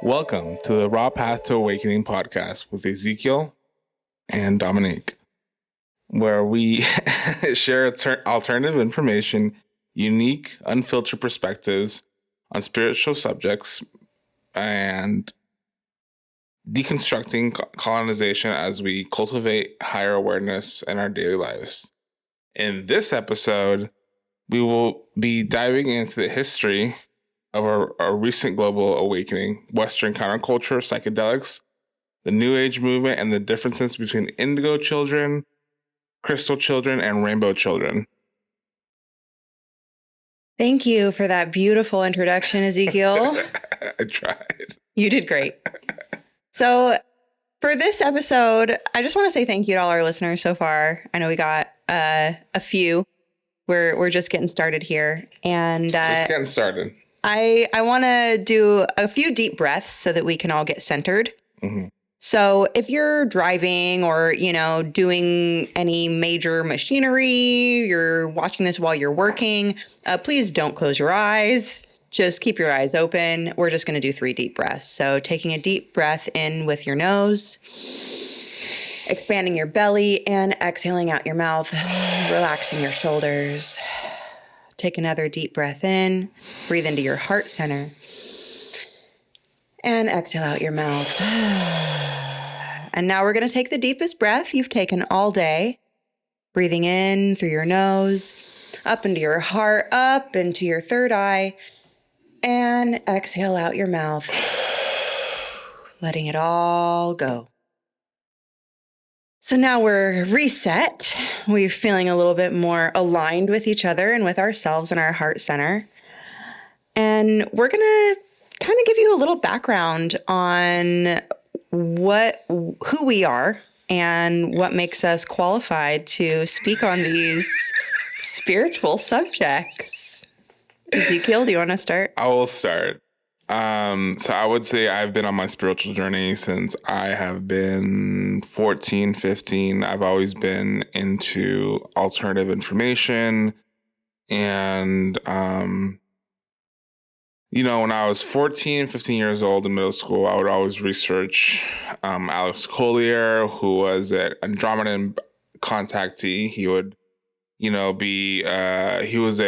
Welcome to the Raw Path to Awakening podcast with Ezekiel and Domanique, where we share alternative information, unique, unfiltered perspectives on spiritual subjects, and deconstructing colonization as we cultivate higher awareness in our daily lives. In this episode, we will be diving into the history of our recent global awakening, Western counterculture, psychedelics, the New Age movement, and the differences between Indigo Children, Crystal Children, and Rainbow Children. Thank you for that beautiful introduction, Ezekiel. I tried. You did great. So for this episode, I just want to say thank you to all our listeners so far. I know we got a few. We're just getting started here. And Just getting started. I want to do a few deep breaths so that we can all get centered. Mm-hmm. So if you're driving or, doing any major machinery, you're watching this while you're working, please don't close your eyes. Just keep your eyes open. We're just going to do 3 deep breaths. So taking a deep breath in with your nose, expanding your belly, and exhaling out your mouth, relaxing your shoulders. Take another deep breath in, breathe into your heart center, and exhale out your mouth. And now we're going to take the deepest breath you've taken all day, breathing in through your nose, up into your heart, up into your third eye, and exhale out your mouth, letting it all go. So now we're reset. We're feeling a little bit more aligned with each other and with ourselves and our heart center. And we're going to kind of give you a little background on who we are and what makes us qualified to speak on these spiritual subjects. Ezekiel, do you want to start? I will start. So I would say I've been on my spiritual journey since I have been 14, 15. I've always been into alternative information. And, when I was 14, 15 years old in middle school, I would always research Alex Collier, who was an Andromedan contactee. He would, he was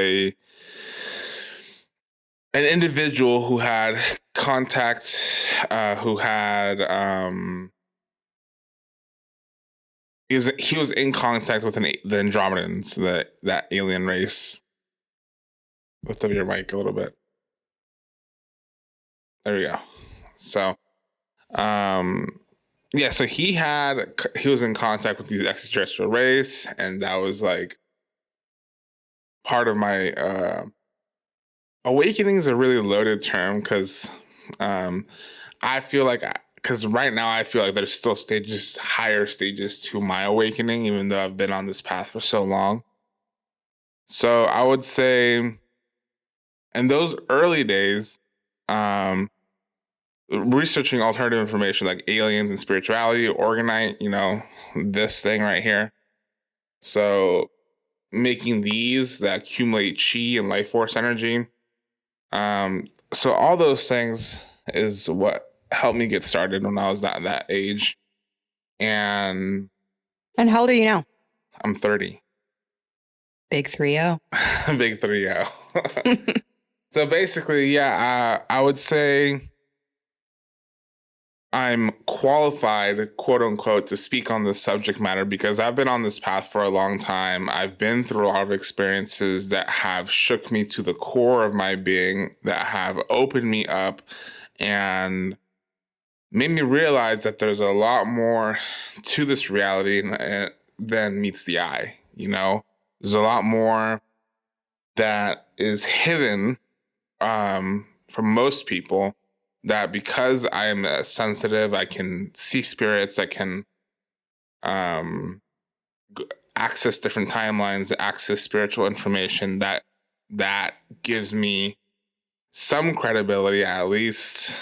an individual who had contact, he was in contact with the Andromedans, that alien race. Lift up your mic a little bit. There we go. So, so he was in contact with the extraterrestrial race, and that was like part of my awakening is a really loaded term because I feel like, because right now I feel like there's still higher stages to my awakening, even though I've been on this path for so long. So I would say in those early days, researching alternative information like aliens and spirituality, organite, this thing right here. So making these that accumulate chi and life force energy. So all those things is what helped me get started when I was that age. And how old are you now? I'm 30. Big 3-0. Big 3-0. So basically, I would say I'm qualified, quote unquote, to speak on this subject matter because I've been on this path for a long time. I've been through a lot of experiences that have shook me to the core of my being, that have opened me up and made me realize that there's a lot more to this reality than meets the eye. There's a lot more that is hidden from most people. That because I am sensitive, I can see spirits, I can access different timelines, access spiritual information, that gives me some credibility at least,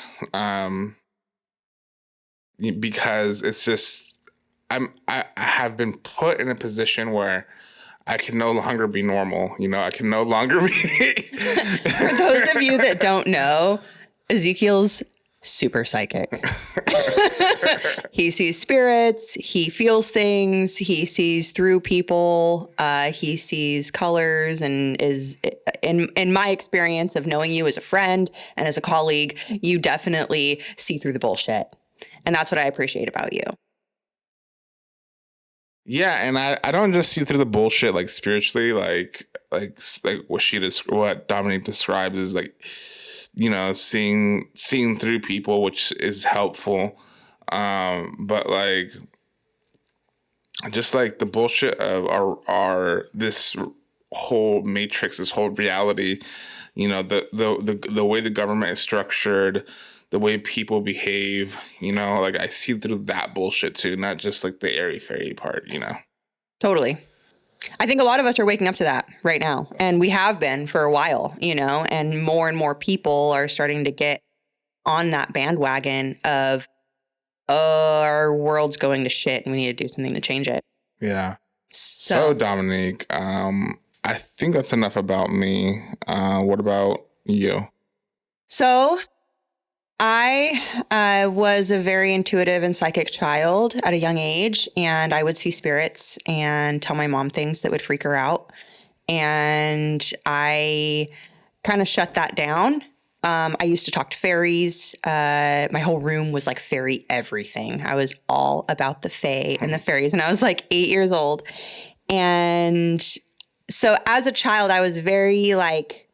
because it's just, I have been put in a position where I can no longer be normal. I can no longer be. For those of you that don't know, Ezekiel's super psychic. He sees spirits, he feels things, he sees through people, he sees colors, and is in my experience of knowing you as a friend and as a colleague, you definitely see through the bullshit. And that's what I appreciate about you. Yeah, and I don't just see through the bullshit like spiritually, like what Dominique describes is like, you know, seeing through people, which is helpful. But like, just like the bullshit of our this whole matrix, this whole reality, you know, the way the government is structured, the way people behave, you know, like I see through that bullshit too, not just like the airy fairy part, you know. Totally. I think a lot of us are waking up to that right now, and we have been for a while, you know, and more people are starting to get on that bandwagon of, our world's going to shit and we need to do something to change it. Yeah. So Dominique, I think that's enough about me. What about you? So I was a very intuitive and psychic child at a young age, and I would see spirits and tell my mom things that would freak her out. And I kind of shut that down. I used to talk to fairies. My whole room was like fairy everything. I was all about the fae and the fairies, and I was like 8 years old. And so as a child, I was very like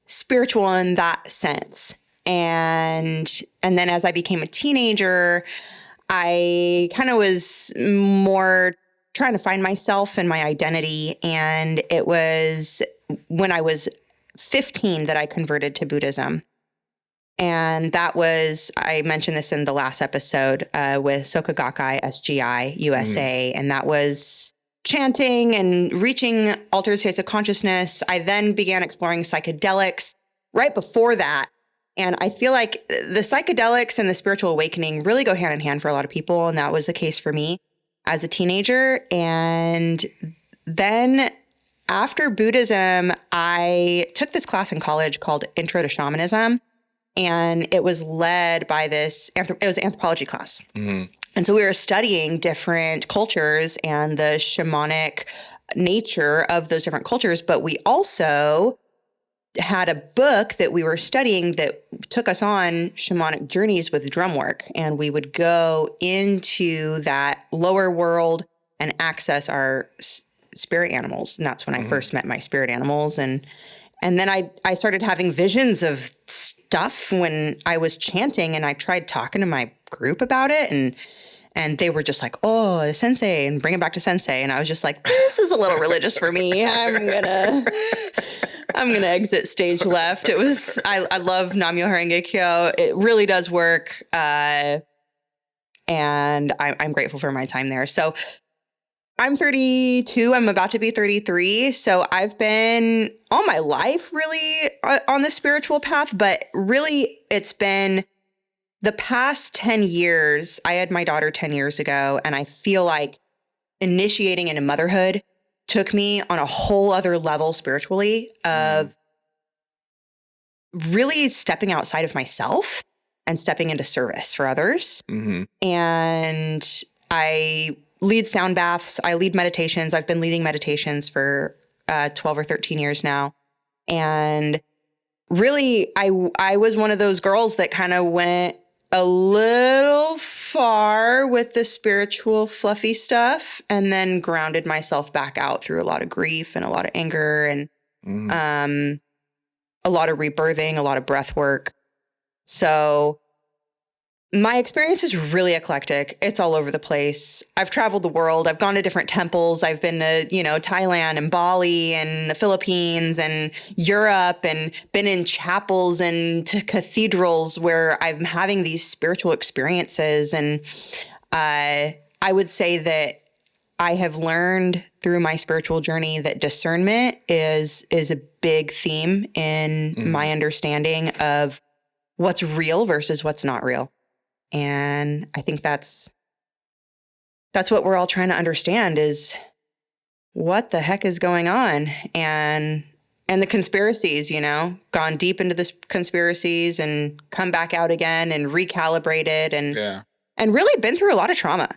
spiritual in that sense. And then as I became a teenager, I kind of was more trying to find myself and my identity. And it was when I was 15 that I converted to Buddhism. And that was, I mentioned this in the last episode with Soka Gakkai SGI USA. And that was chanting and reaching altered states of consciousness. I then began exploring psychedelics right before that. And I feel like the psychedelics and the spiritual awakening really go hand in hand for a lot of people. And that was the case for me as a teenager. And then after Buddhism, I took this class in college called Intro to Shamanism. And it was led by it was an anthropology class. Mm-hmm. And so we were studying different cultures and the shamanic nature of those different cultures. But we also had a book that we were studying that took us on shamanic journeys with drum work. And we would go into that lower world and access our spirit animals. And that's when I first met my spirit animals. And then I started having visions of stuff when I was chanting, and I tried talking to my group about it. And they were just like, oh, sensei, and bring it back to sensei. And I was just like, this is a little religious for me. I'm gonna exit stage left. It was, I love Namyo Horenge Kyo. It really does work. And I'm grateful for my time there. So I'm 32. I'm about to be 33. So I've been all my life really on the spiritual path, but really it's been the past 10 years. I had my daughter 10 years ago, and I feel like initiating into motherhood took me on a whole other level spiritually of really stepping outside of myself and stepping into service for others. Mm-hmm. And I lead sound baths. I lead meditations. I've been leading meditations for 12 or 13 years now. And really, I was one of those girls that kind of went a little far with the spiritual fluffy stuff and then grounded myself back out through a lot of grief and a lot of anger and a lot of rebirthing, a lot of breath work. So my experience is really eclectic. It's all over the place. I've traveled the world. I've gone to different temples. I've been to, Thailand and Bali and the Philippines and Europe, and been in chapels and to cathedrals where I'm having these spiritual experiences. And I would say that I have learned through my spiritual journey that discernment is a big theme in my understanding of what's real versus what's not real. And I think that's what we're all trying to understand is what the heck is going on. And And the conspiracies, gone deep into the conspiracies and come back out again and recalibrated and really been through a lot of trauma.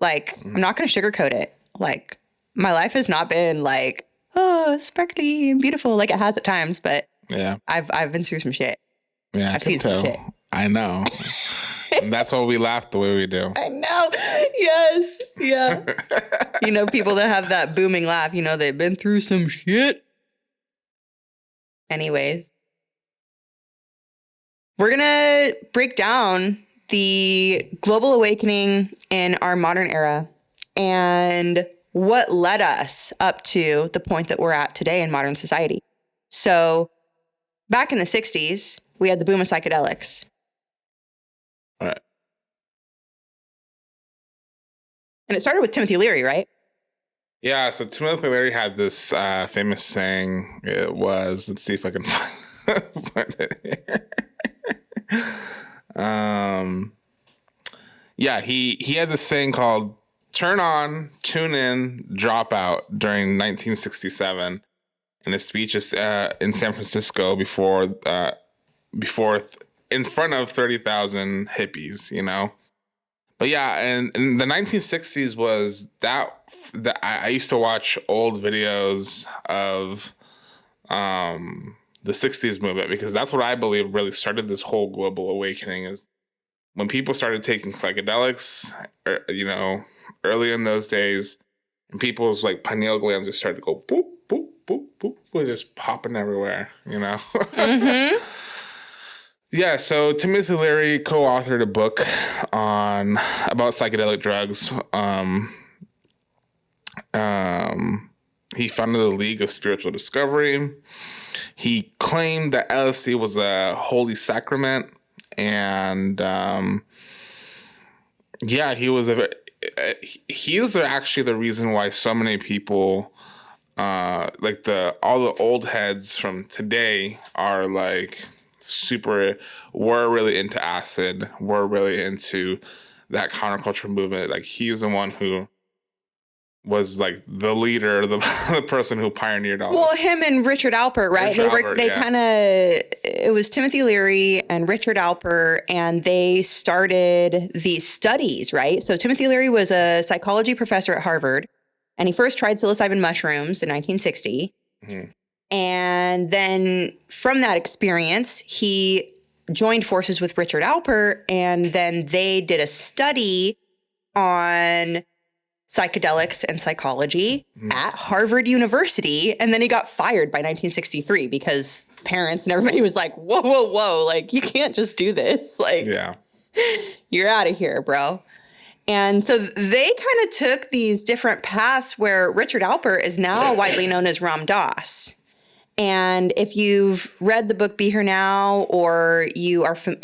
Like, I'm not going to sugarcoat it. Like, my life has not been like, oh, sparkly and beautiful like it has at times, but I've been through some shit. Yeah, I've seen some shit. I know. And that's why we laugh the way we do. I know. Yes. Yeah. People that have that booming laugh, they've been through some shit. Anyways, we're going to break down the global awakening in our modern era and what led us up to the point that we're at today in modern society. So back in the 60s, we had the boom of psychedelics. All right. And it started with Timothy Leary, right? Yeah, so Timothy Leary had this famous saying. It was, let's see if I can find it here. He had this saying called "Turn on, tune in, drop out" during 1967 in a speech in San Francisco before in front of 30,000 hippies, But yeah, and the 1960s was that I used to watch old videos of the 60s movement, because that's what I believe really started this whole global awakening, is when people started taking psychedelics, early in those days, and people's like pineal glands just started to go boop, boop, boop, boop, boop, just popping everywhere, Mm-hmm. Yeah, so Timothy Leary co-authored a book about psychedelic drugs. He founded the League of Spiritual Discovery. He claimed that LSD was a holy sacrament, and he's actually the reason why so many people, all the old heads from today are like we're really into acid. We're really into that counterculture movement. Like, he's the one who was like the leader, the person who pioneered all Well, this. Him and Richard Alpert, right? It was Timothy Leary and Richard Alpert, and they started these studies, right? So Timothy Leary was a psychology professor at Harvard, and he first tried psilocybin mushrooms in 1960. Mm-hmm. And then from that experience, he joined forces with Richard Alpert, and then they did a study on psychedelics and psychology at Harvard University. And then he got fired by 1963 because parents and everybody was like, whoa, whoa, whoa. Like, you can't just do this. Like, you're out of here, bro. And so they kind of took these different paths where Richard Alpert is now widely known as Ram Dass. And if you've read the book Be Here Now, or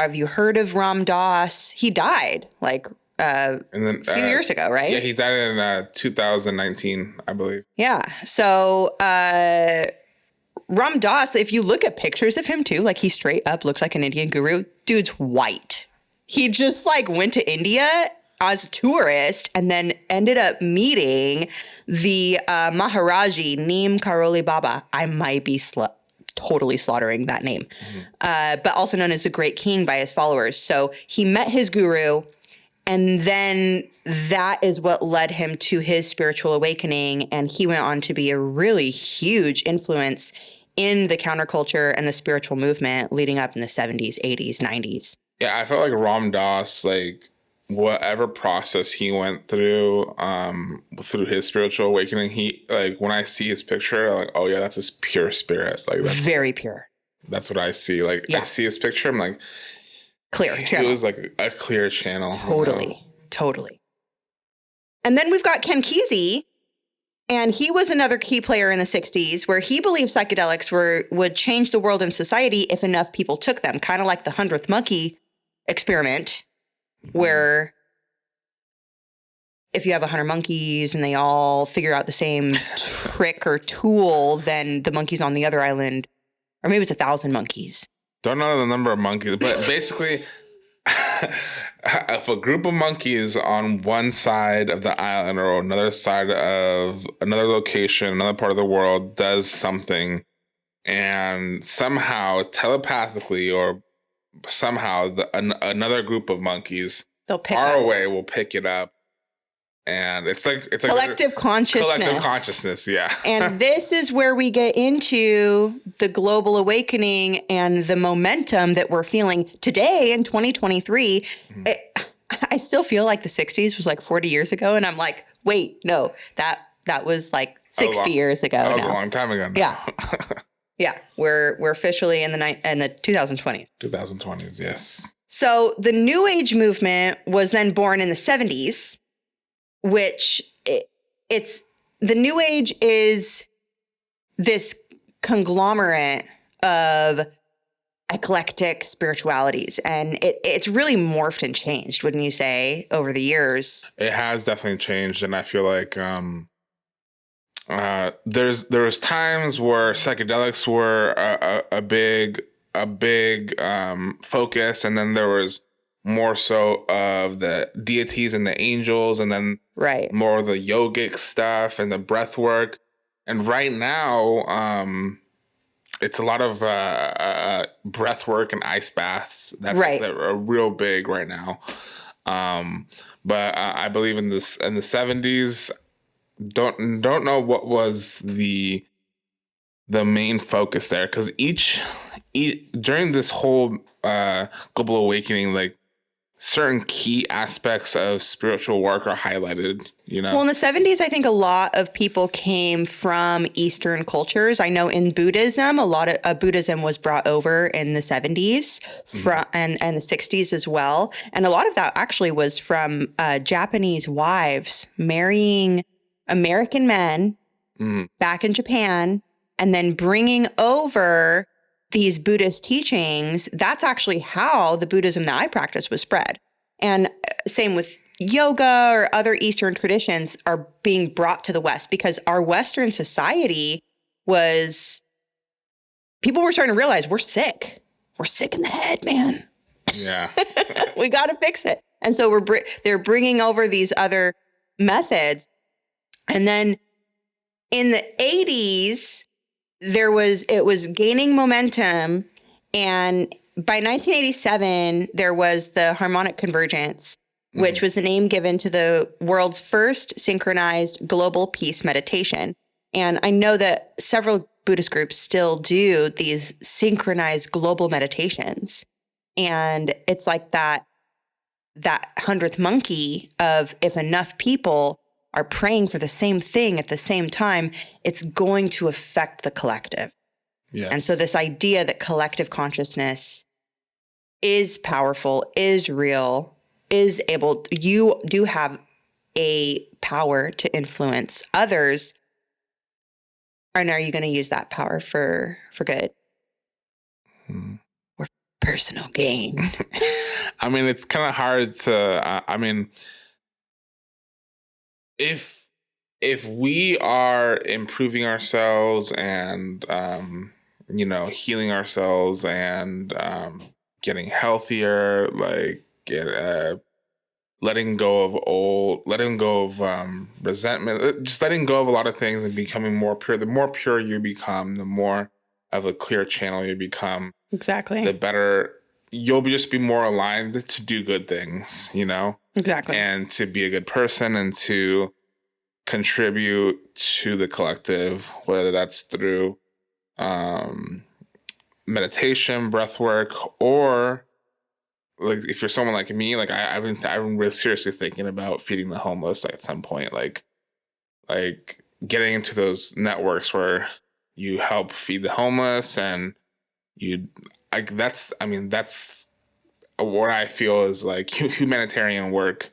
have you heard of Ram Dass? He died a few years ago, right? Yeah, he died in 2019, I believe. Yeah. So Ram Dass, if you look at pictures of him too, like, he straight up looks like an Indian guru. Dude's white. He just went to India as a tourist and then ended up meeting the Maharaji Neem Karoli Baba. I might be totally slaughtering that name, but also known as the Great King by his followers. So he met his guru, and then that is what led him to his spiritual awakening. And he went on to be a really huge influence in the counterculture and the spiritual movement leading up in the 70s, 80s, 90s. Yeah, I felt like Ram Dass, whatever process he went through his spiritual awakening, he, when I see his picture, I'm like, oh yeah, that's his pure spirit. That's very pure. That's what I see. I see his picture, I'm like, clear channel. It was like a clear channel. Totally. And then we've got Ken Kesey, and he was another key player in the 60s, where he believed psychedelics would change the world and society if enough people took them, kind of like the 100th monkey experiment, where if you have 100 monkeys and they all figure out the same trick or tool, then the monkeys on the other island, or maybe it's 1,000 monkeys. Don't know the number of monkeys, but basically, if a group of monkeys on one side of the island or another side of another location, another part of the world does something and somehow telepathically or somehow another group of monkeys They'll pick far up. away will pick it up. And it's like collective consciousness. Collective consciousness, yeah. And this is where we get into the global awakening and the momentum that we're feeling today in 2023. I still feel like the 60s was like 40 years ago. And I'm like, wait, no, that was like 60 years ago. That was a long time ago now. Yeah. Yeah. We're officially in the 2020s. 2020s, yes. So the New Age movement was then born in the 70s, which it's the New Age is this conglomerate of eclectic spiritualities, and it's really morphed and changed, wouldn't you say, over the years? It has definitely changed, and I feel like there was times where psychedelics were a big focus, and then there was more so of the deities and the angels, and then more of the yogic stuff and the breath work. And right now, it's a lot of breath work and ice baths. That's that are real big right now. But I believe in the 70s. Don't know what was the main focus there, because each during this whole global awakening, like certain key aspects of spiritual work are highlighted, you know? Well, in the 70s, I think a lot of people came from Eastern cultures. I know in Buddhism, a lot of Buddhism was brought over in the 70s and the 60s as well. And a lot of that actually was from Japanese wives marrying American men back in Japan and then bringing over these Buddhist teachings. That's actually how the Buddhism that I practice was spread. And same with yoga or other Eastern traditions are being brought to the West, because our Western society people were starting to realize we're sick. We're sick in the head, man. Yeah. We got to fix it. And so they're bringing over these other methods. And then in the 80s, it was gaining momentum. And by 1987, there was the harmonic convergence, which was the name given to the world's first synchronized global peace meditation. And I know that several Buddhist groups still do these synchronized global meditations. And it's like that 100th monkey of, if enough people are praying for the same thing at the same time, it's going to affect the collective. Yes. And so this idea that collective consciousness is powerful, is real, you do have a power to influence others. And are you going to use that power for good? Or personal gain? I mean, it's kind of hard to, if we are improving ourselves and, healing ourselves and getting healthier, like letting go of resentment, just letting go of a lot of things and becoming more pure. The more pure you become, the more of a clear channel you become. Exactly. The better you'll just be more aligned to do good things, Exactly. And to be a good person and to contribute to the collective, whether that's through meditation, breath work, or like if you're someone like me, like I've been really seriously thinking about feeding the homeless, like at some point, like getting into those networks where you help feed the homeless, and that's what I feel is like humanitarian work.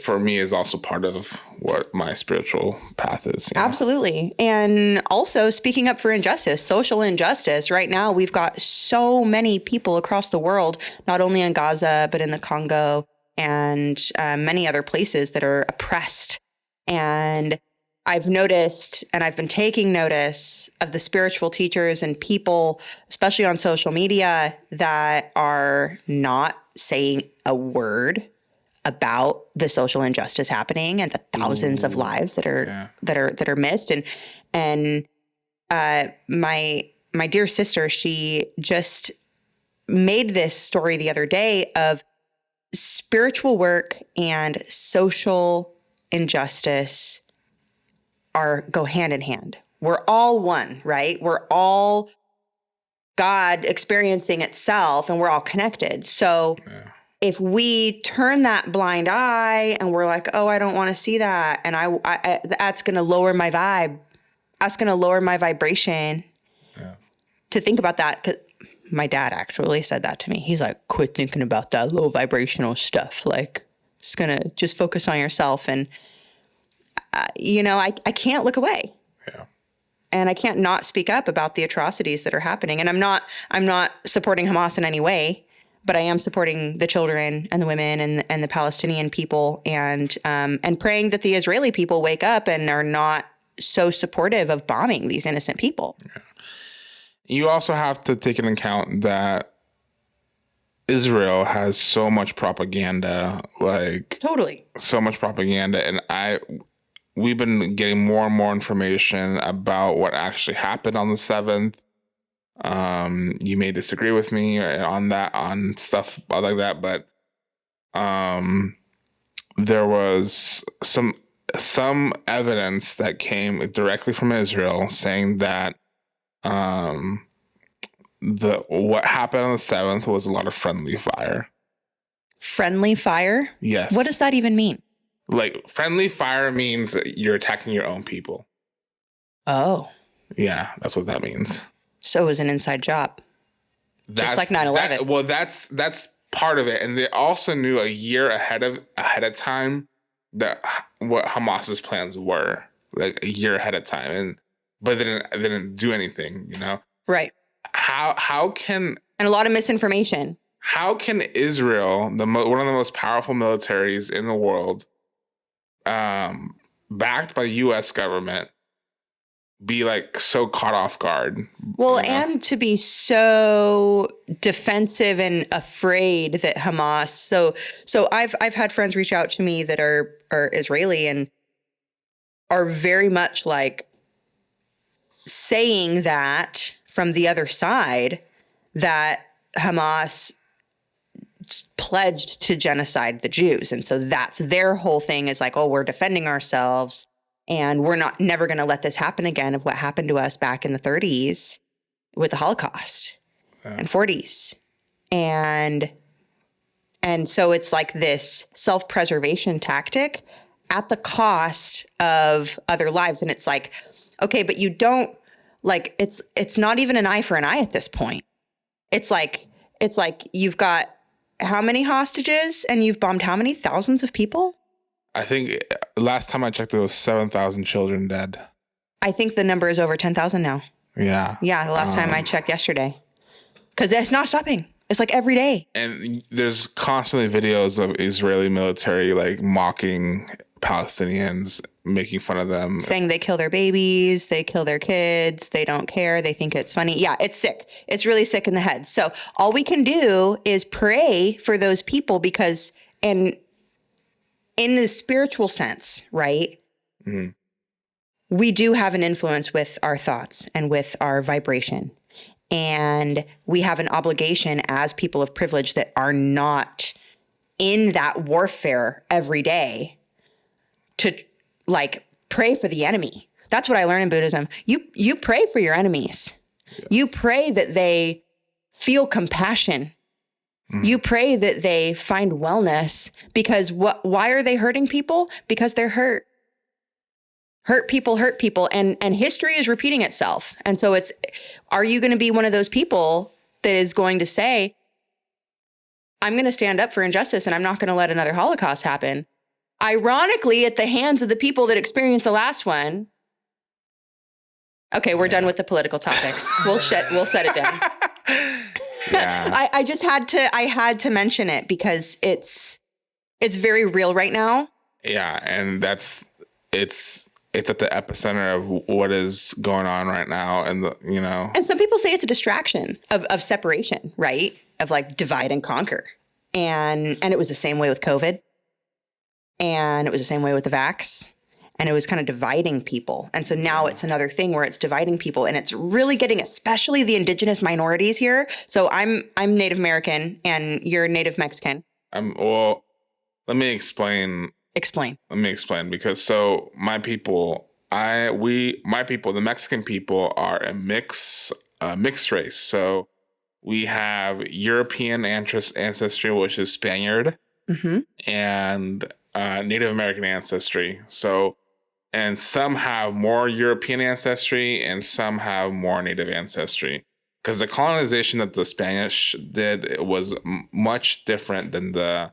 For me, is also part of what my spiritual path is. Absolutely. And also speaking up for injustice, social injustice. Right now, we've got so many people across the world, not only in Gaza, but in the Congo and many other places that are oppressed. And I've noticed, and I've been taking notice of the spiritual teachers and people, especially on social media, that are not saying a word about the social injustice happening and the thousands of lives that are missed. And my my dear sister, she just made this story the other day of spiritual work and social injustice go hand in hand. We're all one, right? We're all God experiencing itself, and we're all connected. So if we turn that blind eye and we're like, oh, I don't want to see that, and I that's going to lower my vibe. That's going to lower my vibration. To think about that, 'cause my dad actually said that to me. He's like, quit thinking about that low vibrational stuff. Like, it's going to just focus on yourself. And, I can't look away. Yeah. And I can't not speak up about the atrocities that are happening. And I'm not supporting Hamas in any way, but I am supporting the children and the women and the Palestinian people, and praying that the Israeli people wake up and are not so supportive of bombing these innocent people. Yeah. You also have to take into account that Israel has so much propaganda, like Totally. so much propaganda. And we've been getting more and more information about what actually happened on the 7th. You may disagree with me on that, on stuff like that, but there was some evidence that came directly from Israel saying that what happened on the 7th was a lot of friendly fire. Friendly fire? Yes. What does that even mean? Like, friendly fire means that you're attacking your own people. Oh. Yeah, that's what that means. So it was an inside job. Just like 9/11. Well, that's part of it. And they also knew a year ahead of time that what Hamas's plans were, like a year ahead of time. But they didn't do anything, Right. How can... And a lot of misinformation. How can Israel, one of the most powerful militaries in the world, backed by the U.S. government, be like so caught off guard? Well, and to be so defensive and afraid that Hamas. So I've had friends reach out to me that are Israeli and are very much like saying that from the other side, that Hamas pledged to genocide the Jews. And so that's their whole thing, is like, oh, we're defending ourselves and we're never going to let this happen again, of what happened to us back in the 30s with the Holocaust and 40s. And so it's like this self-preservation tactic at the cost of other lives. And it's like, okay, but you don't, like, it's not even an eye for an eye at this point. It's like you've got how many hostages and you've bombed how many thousands of people? I think last time I checked, there was 7,000 children dead. I think the number is over 10,000 now. Yeah. Yeah, the last time I checked yesterday. Because it's not stopping. It's like every day. And there's constantly videos of Israeli military like mocking Palestinians, making fun of them. Saying they kill their babies, they kill their kids, they don't care, they think it's funny. Yeah, it's sick. It's really sick in the head. So all we can do is pray for those people, because, and in the spiritual sense, right? Mm-hmm. We do have an influence with our thoughts and with our vibration. And we have an obligation as people of privilege that are not in that warfare every day to like pray for the enemy. That's what I learned in Buddhism. You pray for your enemies. Yes. You pray that they feel compassion. Mm. You pray that they find wellness, because why are they hurting people? Because they're hurt. Hurt people. And history is repeating itself. And so are you going to be one of those people that is going to say, I'm going to stand up for injustice and I'm not going to let another Holocaust happen? Ironically, at the hands of the people that experienced the last one. Okay, we're done with the political topics. We'll set it down. Yeah. I just had to mention it because it's very real right now. Yeah, and it's at the epicenter of what is going on right now, and And some people say it's a distraction of separation, right? Of like divide and conquer, and it was the same way with COVID. And it was the same way with the vax. and it was kind of dividing people. And so now it's another thing where it's dividing people, and it's really getting especially the indigenous minorities here. So I'm Native American and you're Native Mexican. Well, let me explain. Explain. Let me explain, because so my people, the Mexican people are a mixed race. So we have European ancestry, which is Spaniard, and Native American ancestry. So, and some have more European ancestry and some have more Native ancestry. Because the colonization that the Spanish did was much different than the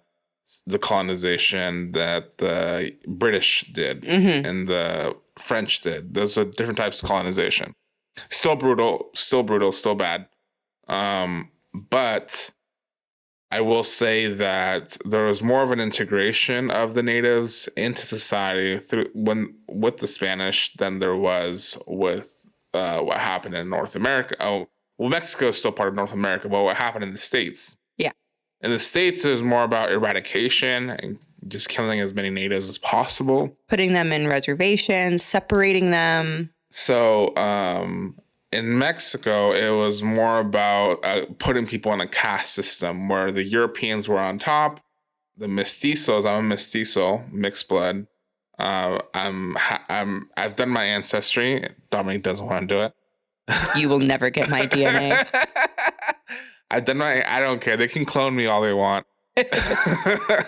colonization that the British did and the French did. Those are different types of colonization. Still brutal, still bad. But I will say that there was more of an integration of the natives into society with the Spanish than there was with what happened in North America. Oh, well, Mexico is still part of North America, but what happened in the States? Yeah. In the States, it was more about eradication and just killing as many natives as possible. Putting them in reservations, separating them. So, in Mexico, it was more about putting people in a caste system where the Europeans were on top, the mestizos. I'm a mestizo, mixed blood. I've done my ancestry. Dominique doesn't want to do it. You will never get my DNA. I don't care. They can clone me all they want.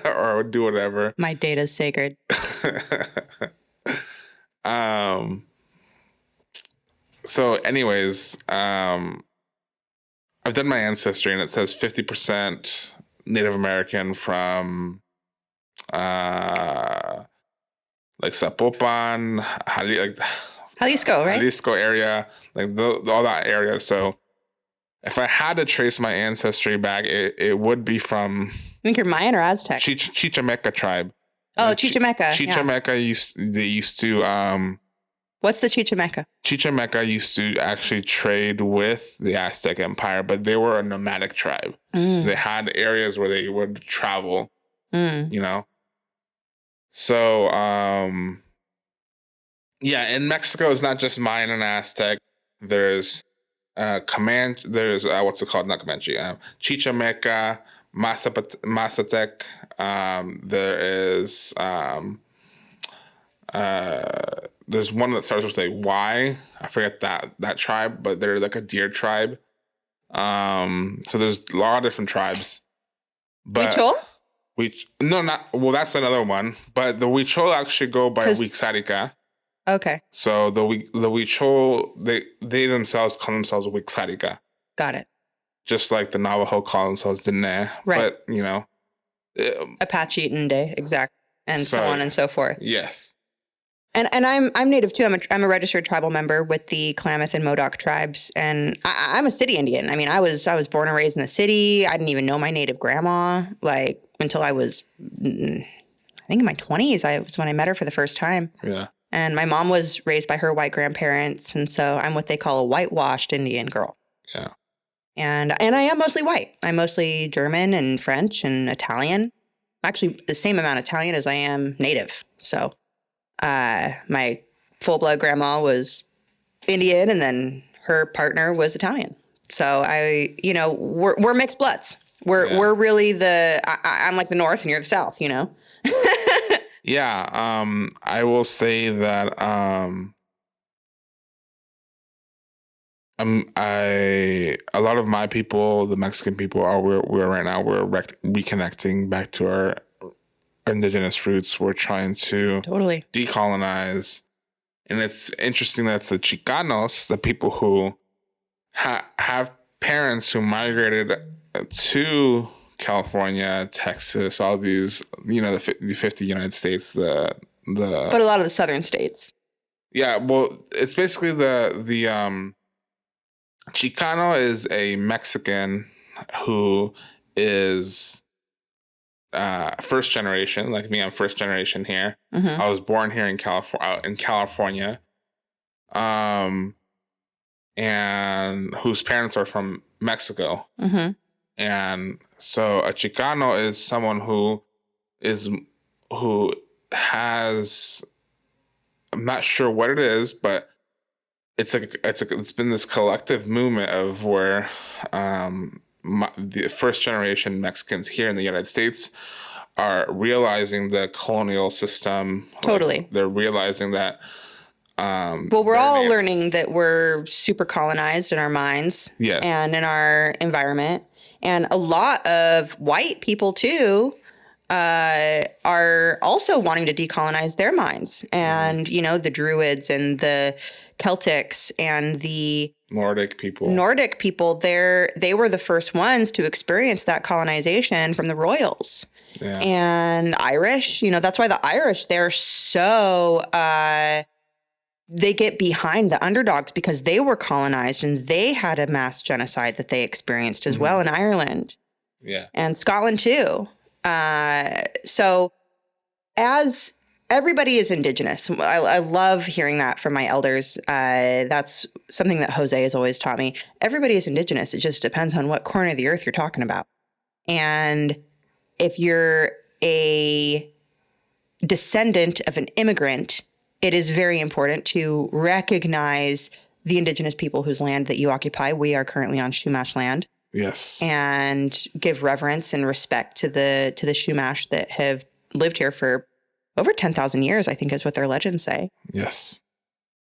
Or do whatever. My data's sacred. So anyways, I've done my ancestry, and it says 50% Native American from like Zapopan, Jalisco, right? Jalisco area, like all that area. So if I had to trace my ancestry back, it would be from... I think you're Mayan or Aztec? Chichimeca tribe. Oh, Chichimeca. Chichimeca used to... What's the Chichimeca? Chichimeca used to actually trade with the Aztec Empire, but they were a nomadic tribe. They had areas where they would travel, you know? So, yeah, in Mexico, it's not just Mayan and Aztec. There's Comanche, there's, what's it called? Not Comanche. Chichimeca, Mazatec. There is... there's one that starts with a Y. I forget that tribe, but they're like a deer tribe. So there's a lot of different tribes. But Huichol? That's another one. But the Huichol actually go by Huixarica. Okay. So the Huichol, they themselves call themselves Huixarica. Got it. Just like the Navajo call themselves Dene. Right. But, you know. Apache Nde, exactly. And so on and so forth. Yes. And I'm Native too. I'm a registered tribal member with the Klamath and Modoc tribes, and I'm a city Indian. I mean, I was born and raised in the city. I didn't even know my Native grandma until I was, I think in my 20s. Was when I met her for the first time. Yeah. And my mom was raised by her white grandparents, and so I'm what they call a whitewashed Indian girl. Yeah. And I am mostly white. I'm mostly German and French and Italian. Actually, the same amount Italian as I am Native. So. My full-blood grandma was Indian, and then her partner was Italian. So we're mixed bloods. We're really I'm like the North and you're the South, you know? Yeah. I will say that a lot of my people, the Mexican people, we're right now, we're reconnecting back to our indigenous roots. We're trying to decolonize, and it's interesting that the Chicanos, the people who have parents who migrated to California, Texas, all these, the 50 United States, but a lot of the southern states. Yeah, well, it's basically the Chicano is a Mexican who is first generation, like me. I'm first generation here. Mm-hmm. I was born here in California, and whose parents are from Mexico. Mm-hmm. And so a Chicano is someone who has I'm not sure what it is, but it's been this collective movement of where the first generation Mexicans here in the United States are realizing the colonial system. Totally. Like, they're realizing that. Well, we're all learning that we're super colonized in our minds and in our environment. And a lot of white people, too, are also wanting to decolonize their minds. And, you know, the Druids and the Celtics and the Nordic people, they were the first ones to experience that colonization from the royals. Yeah. And Irish, you know, that's why the Irish, they're so... they get behind the underdogs because they were colonized and they had a mass genocide that they experienced as well in Ireland. Yeah. And Scotland too. So as everybody is indigenous, I love hearing that from my elders. That's something that Jose has always taught me. Everybody is indigenous. It just depends on what corner of the earth you're talking about. And if you're a descendant of an immigrant, it is very important to recognize the indigenous people whose land that you occupy. We are currently on Chumash land. Yes. And give reverence and respect to the Chumash that have lived here for over 10,000 years, I think is what their legends say. Yes.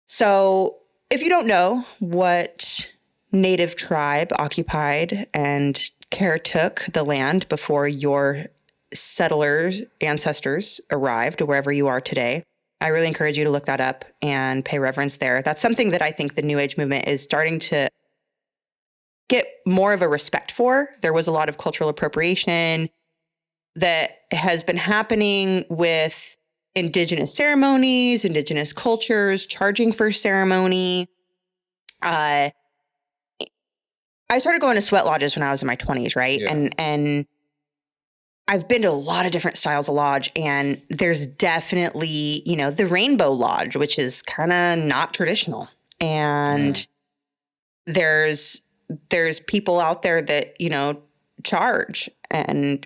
So if you don't know what native tribe occupied and caretook the land before your settlers, ancestors arrived, wherever you are today, I really encourage you to look that up and pay reverence there. That's something that I think the New Age movement is starting to get more of a respect for. There was a lot of cultural appropriation that has been happening with indigenous ceremonies, indigenous cultures, charging for ceremony. I started going to sweat lodges when I was in my 20s, right? Yeah. And I've been to a lot of different styles of lodge, and there's definitely, you know, the Rainbow Lodge, which is kind of not traditional. And there's people out there that, you know, charge. And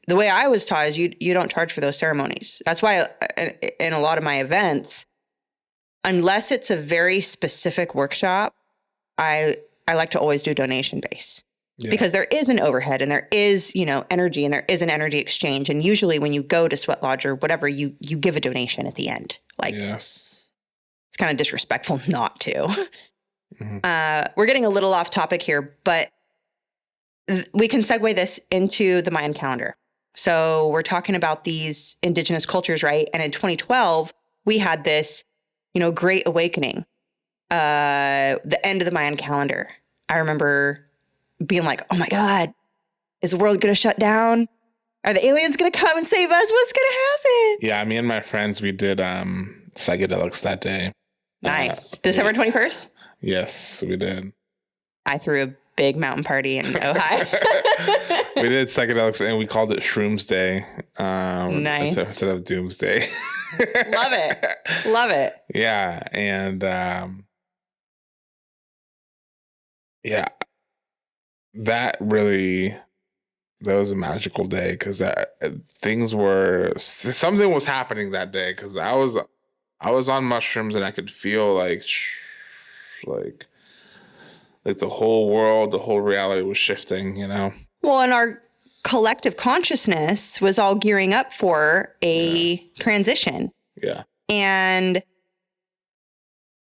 the way I was taught is you don't charge for those ceremonies. That's why in a lot of my events, unless it's a very specific workshop, I like to always do donation base. Yeah. Because there is an overhead and there is, you know, energy and there is an energy exchange. And usually when you go to Sweat Lodge or whatever, you give a donation at the end. Like, yes. It's kind of disrespectful not to. Mm-hmm. We're getting a little off topic here, but we can segue this into the Mayan calendar. So we're talking about these indigenous cultures, right? And in 2012, we had this, you know, great awakening, the end of the Mayan calendar. I remember being like, oh my God, is the world going to shut down? Are the aliens going to come and save us? What's going to happen? Yeah, me and my friends, we did psychedelics that day. Nice. December 21st? Yes, we did. I threw a big mountain party in Ohio. We did psychedelics and we called it Shrooms Day. Nice. Instead of Doomsday. Love it. Love it. Yeah. And yeah, that was a magical day because something was happening that day because I was on mushrooms and I could feel like the whole world, the whole reality was shifting, you know? Well, and our collective consciousness was all gearing up for a transition. Yeah. And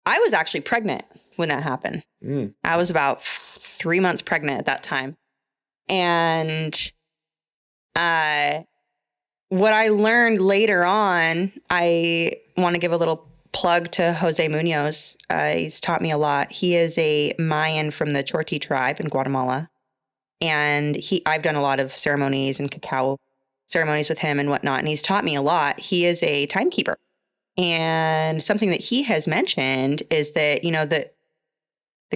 I was actually pregnant when that happened. I was about 3 months pregnant at that time. And what I learned later on, I want to give a little plug to Jose Munoz. He's taught me a lot. He is a Mayan from the Chorti tribe in Guatemala. And I've done a lot of ceremonies and cacao ceremonies with him and whatnot. And he's taught me a lot. He is a timekeeper. And something that he has mentioned is that, you know, the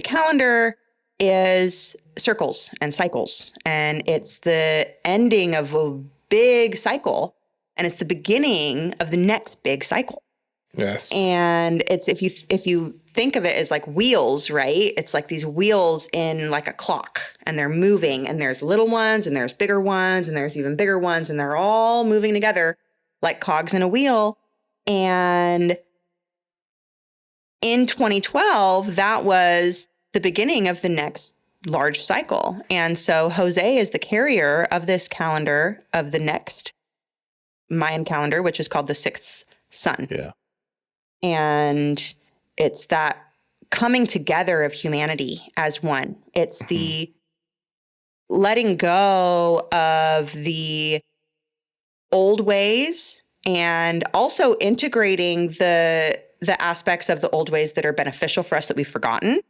calendar is circles and cycles. And it's the ending of a big cycle. And it's the beginning of the next big cycle. Yes. And it's if you think of it as like wheels, right? It's like these wheels in like a clock and they're moving and there's little ones and there's bigger ones and there's even bigger ones and they're all moving together like cogs in a wheel. And in 2012, that was the beginning of the next large cycle. And so Jose is the carrier of this calendar of the next Mayan calendar, which is called the sixth sun. Yeah. And it's that coming together of humanity as one. It's the letting go of the old ways and also integrating the aspects of the old ways that are beneficial for us that we've forgotten.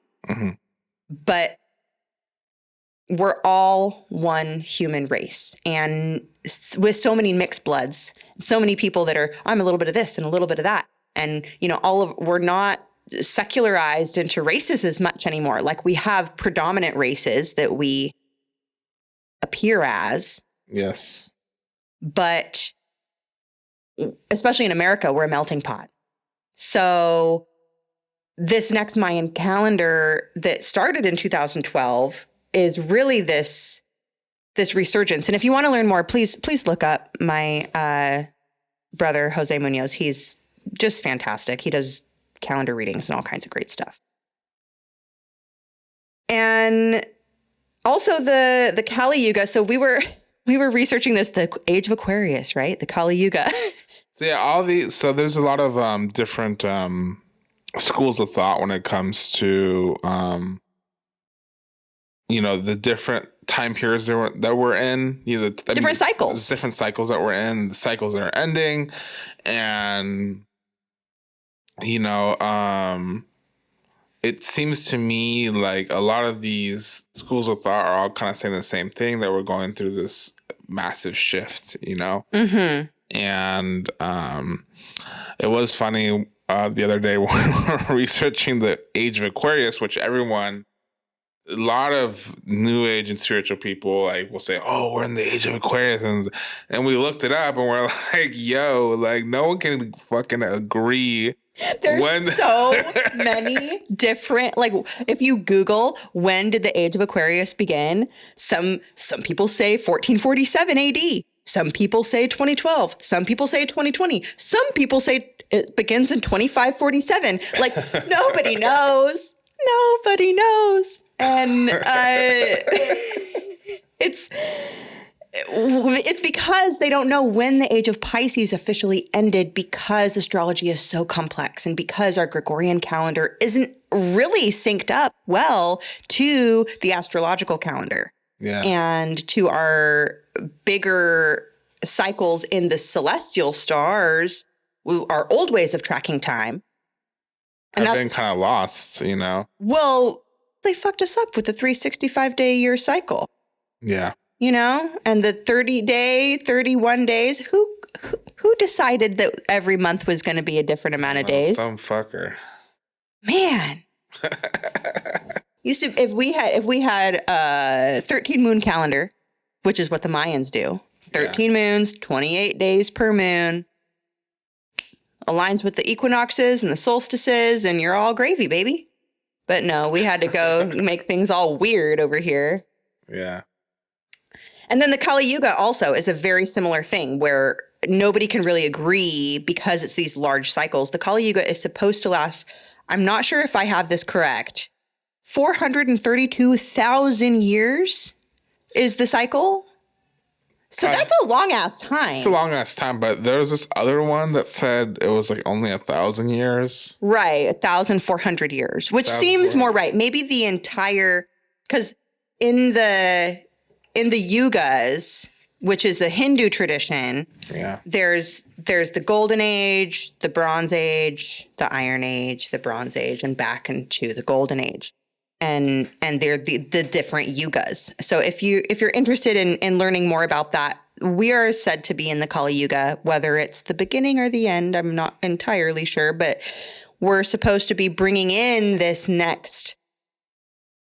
But we're all one human race. And with so many mixed bloods, so many people that are, I'm a little bit of this and a little bit of that. And, we're not secularized into races as much anymore. Like, we have predominant races that we appear as. Yes. But especially in America, we're a melting pot. So this next Mayan calendar that started in 2012 is really this resurgence. And if you want to learn more, please look up my brother, Jose Munoz. He's just fantastic. He does calendar readings and all kinds of great stuff. And also the Kali Yuga. So we were researching this, the Age of Aquarius, right? The Kali Yuga. So yeah, there's a lot of different schools of thought when it comes to the different time periods that we're in, different cycles that we're in, the cycles that are ending, and it seems to me like a lot of these schools of thought are all kind of saying the same thing, that we're going through this massive shift, And it was funny the other day when we were researching the Age of Aquarius, which a lot of New Age and spiritual people will say, "Oh, we're in the Age of Aquarius," and we looked it up and we're like, "Yo, no one can fucking agree." There's so many different, if you Google when did the Age of Aquarius begin, some people say 1447 AD. Some people say 2012. Some people say 2020. Some people say it begins in 2547. Nobody knows. Nobody knows. And it's because they don't know when the age of Pisces officially ended, because astrology is so complex and because our Gregorian calendar isn't really synced up well to the astrological calendar. Yeah. And to our bigger cycles in the celestial stars, our old ways of tracking time. And I've been kind of lost, Well, they fucked us up with the 365-day year cycle. Yeah. And the 30-day, 31 days. Who decided that every month was going to be a different amount of days? Some fucker. Man. Used to, if we had a 13 moon calendar, which is what the Mayans do. 13 moons, 28 days per moon. Aligns with the equinoxes and the solstices, and you're all gravy, baby. But no, we had to go make things all weird over here. Yeah. And then the Kali Yuga also is a very similar thing where nobody can really agree because it's these large cycles. The Kali Yuga is supposed to last, I'm not sure if I have this correct, 432,000 years is the cycle. So that's a long ass time. It's a long ass time, but there's this other one that said it was only 1,000 years. Right, 1,400 years, which seems more right. Maybe the entire, because in the yugas, which is the Hindu tradition, there's the Golden Age, the Bronze Age, the Iron Age, the Bronze Age, and back into the Golden Age. And they're the different yugas. So if you're interested in learning more about that, we are said to be in the Kali Yuga, whether it's the beginning or the end, I'm not entirely sure, but we're supposed to be bringing in this next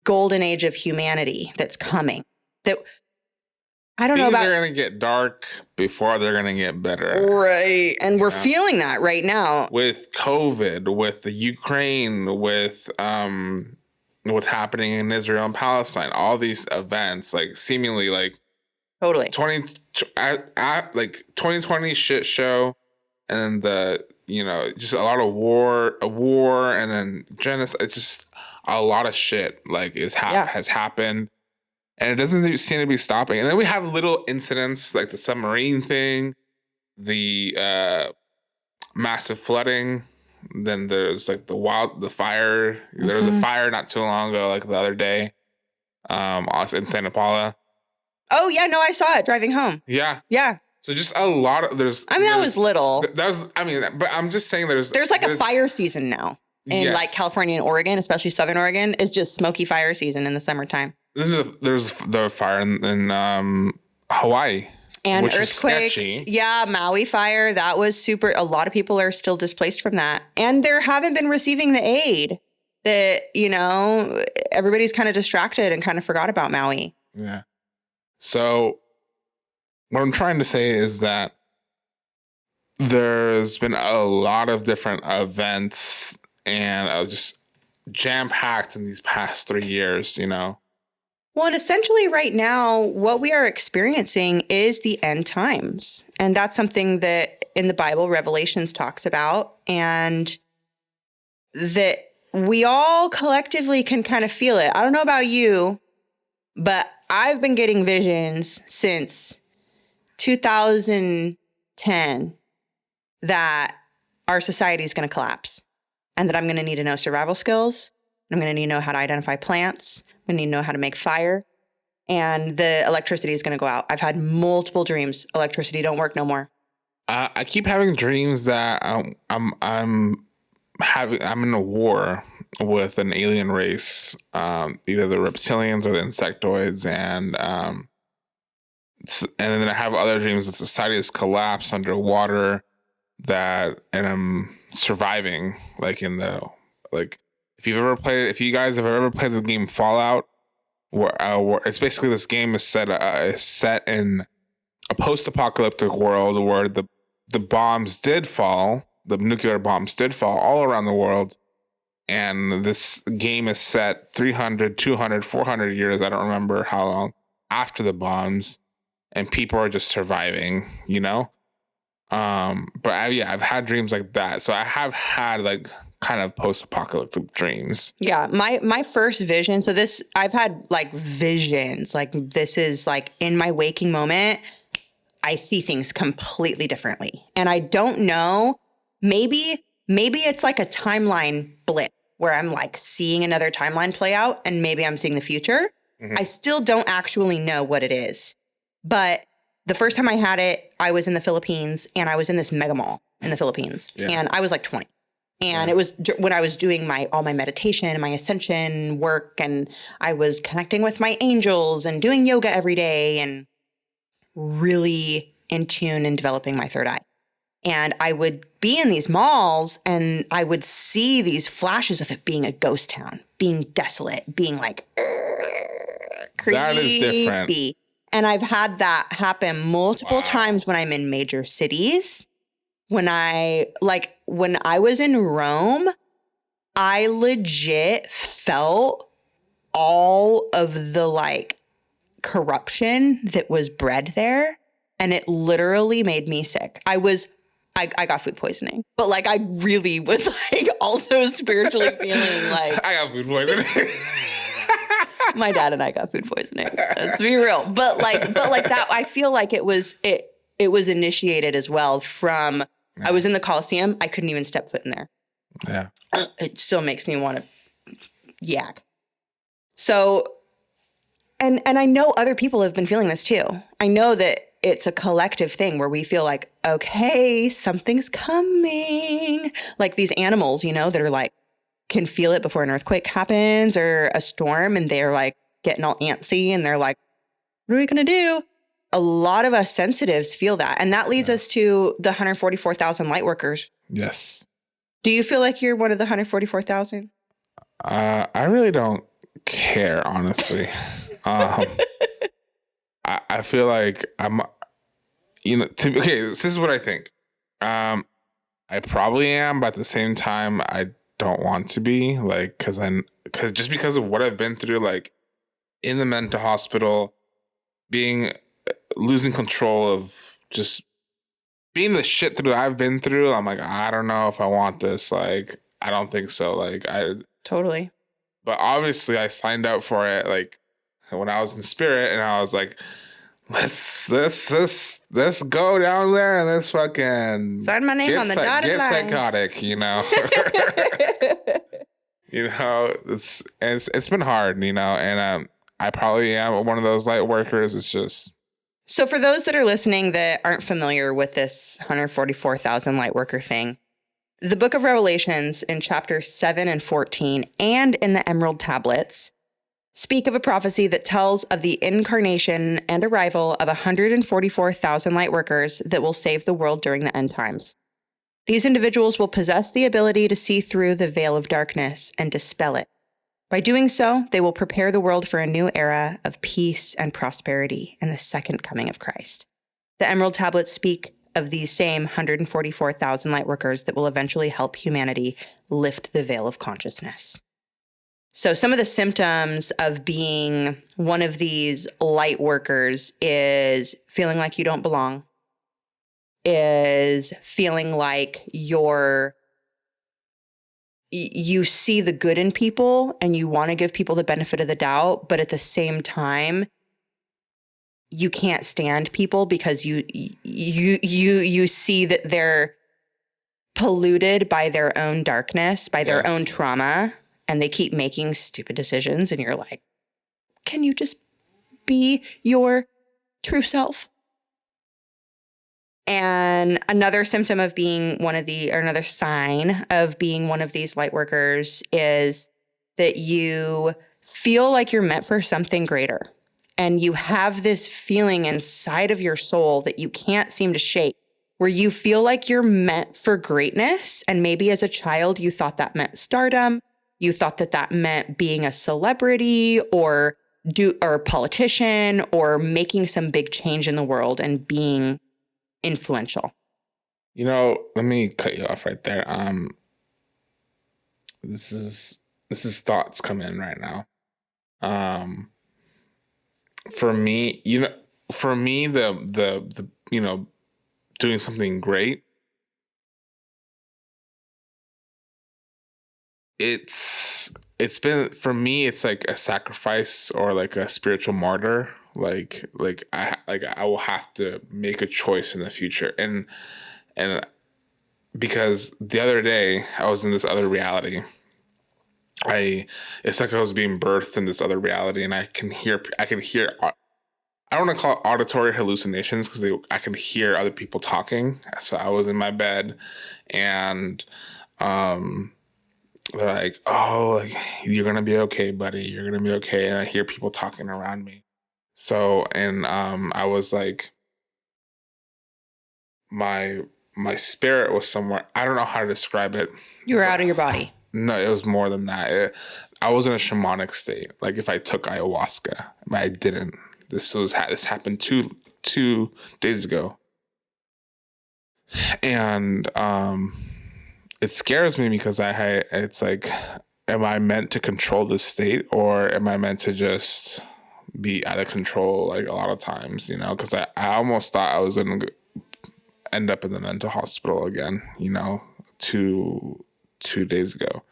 golden age of humanity that's coming. That I don't know about. They're going to get dark before they're going to get better. Right. And we're feeling that right now. With COVID, with the Ukraine, with what's happening in Israel and Palestine, all these events, seemingly totally 2020 shit show, and just a lot of war, and then genocide. It's just a lot of shit has happened, and it doesn't seem to be stopping. And then we have little incidents like the submarine thing, the massive flooding. Then there's like the fire. There was a fire not too long ago, like the other day, in Santa Paula. Oh yeah, no, I saw it driving home. Yeah. Yeah. So just a lot of that was little. But I'm just saying there's a fire season now in like California and Oregon, especially Southern Oregon, is just smoky fire season in the summertime. There's the fire in Hawaii. And earthquakes. Yeah, Maui fire. That was super. A lot of people are still displaced from that. And they haven't been receiving the aid that, everybody's kind of distracted and kind of forgot about Maui. Yeah. So what I'm trying to say is that there's been a lot of different events and just jam-packed in these past 3 years, Well, and essentially right now, what we are experiencing is the end times. And that's something that in the Bible, Revelations talks about, and that we all collectively can kind of feel it. I don't know about you, but I've been getting visions since 2010 that our society is going to collapse and that I'm going to need to know survival skills. I'm going to need to know how to identify plants. I'm going to need to know how to make fire. And the electricity is going to go out. I've had multiple dreams. Electricity don't work no more. I keep having dreams that I'm in a war with an alien race, either the reptilians or the insectoids, and then I have other dreams that society has collapsed underwater, and I'm surviving, like if you guys have ever played the game Fallout, where it's basically this game is set in a post-apocalyptic world where the bombs did fall, the nuclear bombs did fall all around the world. And this game is set 300, 200, 400 years, I don't remember how long, after the bombs. And people are just surviving, But I've had dreams like that. So I have had like kind of post-apocalyptic dreams. Yeah. My first vision. So I've had like visions. Like this is like in my waking moment, I see things completely differently. And I don't know, maybe it's like a timeline blip where I'm like seeing another timeline play out and maybe I'm seeing the future. Mm-hmm. I still don't actually know what it is. But the first time I had it, I was in the Philippines and I was in this mega mall in the Philippines. Yeah. And I was like 20. And it was when I was doing all my meditation and my ascension work, and I was connecting with my angels and doing yoga every day and really in tune and developing my third eye. And I would be in these malls and I would see these flashes of it being a ghost town, being desolate, being like creepy. That is different. And I've had that happen multiple times when I'm in major cities. When I was in Rome, I legit felt all of the corruption that was bred there. And it literally made me sick. I got food poisoning, but I really was also spiritually feeling like I got food poisoning. My dad and I got food poisoning. Let's be real. But that, I feel like it was initiated as well from, I was in the Coliseum. I couldn't even step foot in there. Yeah. It still makes me want to yak. So, and I know other people have been feeling this too. I know that it's a collective thing where we feel like, okay, something's coming. Like these animals, that are can feel it before an earthquake happens or a storm, and they're getting all antsy and they're like, what are we going to do? A lot of us sensitives feel that. And that leads us to the 144,000 light workers. Yes. Do you feel like you're one of the 144,000? I really don't care, honestly. I feel like I'm, okay, this is what I think. I probably am, but at the same time, I don't want to be, because of what I've been through, in the mental hospital, losing control of just being the shit through I've been through, I'm like, I don't know if I want this. Like, I don't think so. Like, Totally. but obviously I signed up for it like when I was in spirit, and I was like, let's go down there and let's fucking sign my name on the dotted get line. psychotic, you know. You know, it's been hard, you know, and I probably am one of those light workers. It's just. So for those that are listening that aren't familiar with this 144,000 light worker thing, the book of Revelations in chapters 7 and 14 and in the Emerald Tablets speak of a prophecy that tells of the incarnation and arrival of 144,000 light workers that will save the world during the end times. These individuals will possess the ability to see through the veil of darkness and dispel it. By doing so, they will prepare the world for a new era of peace and prosperity and the second coming of Christ. The Emerald Tablets speak of these same 144,000 light workers that will eventually help humanity lift the veil of consciousness. So some of the symptoms of being one of these light workers is feeling like you don't belong, is feeling like you see the good in people and you want to give people the benefit of the doubt, but at the same time, you can't stand people because you see that they're polluted by their own darkness, by their own trauma, and they keep making stupid decisions, and you're like, can you just be your true self? And another symptom of being or another sign of being one of these light workers is that you feel like you're meant for something greater. And you have this feeling inside of your soul that you can't seem to shake, where you feel like you're meant for greatness. And maybe as a child, you thought that meant stardom. You thought that meant being a celebrity or a politician or making some big change in the world and being influential. You know, let me cut you off right there. This is thoughts coming in right now. For me, the doing something great, it's been, for me, it's like a sacrifice or like a spiritual martyr. Like I will have to make a choice in the future, and because the other day I was in this other reality. It's like I was being birthed in this other reality, and I can hear. I don't want to call it auditory hallucinations because I can hear other people talking. So I was in my bed, and they're like, "Oh, like, you're gonna be okay, buddy. You're gonna be okay." And I hear people talking around me. So, and I was like, my spirit was somewhere. I don't know how to describe it. You were out of your body. No, it was more than that. I was in a shamanic state. Like if I took ayahuasca, but I didn't. This happened two days ago, and it scares me because it's like, am I meant to control this state, or am I meant to just be out of control? Like a lot of times, you know, because I almost thought I was gonna end up in the mental hospital again, you know, two days ago.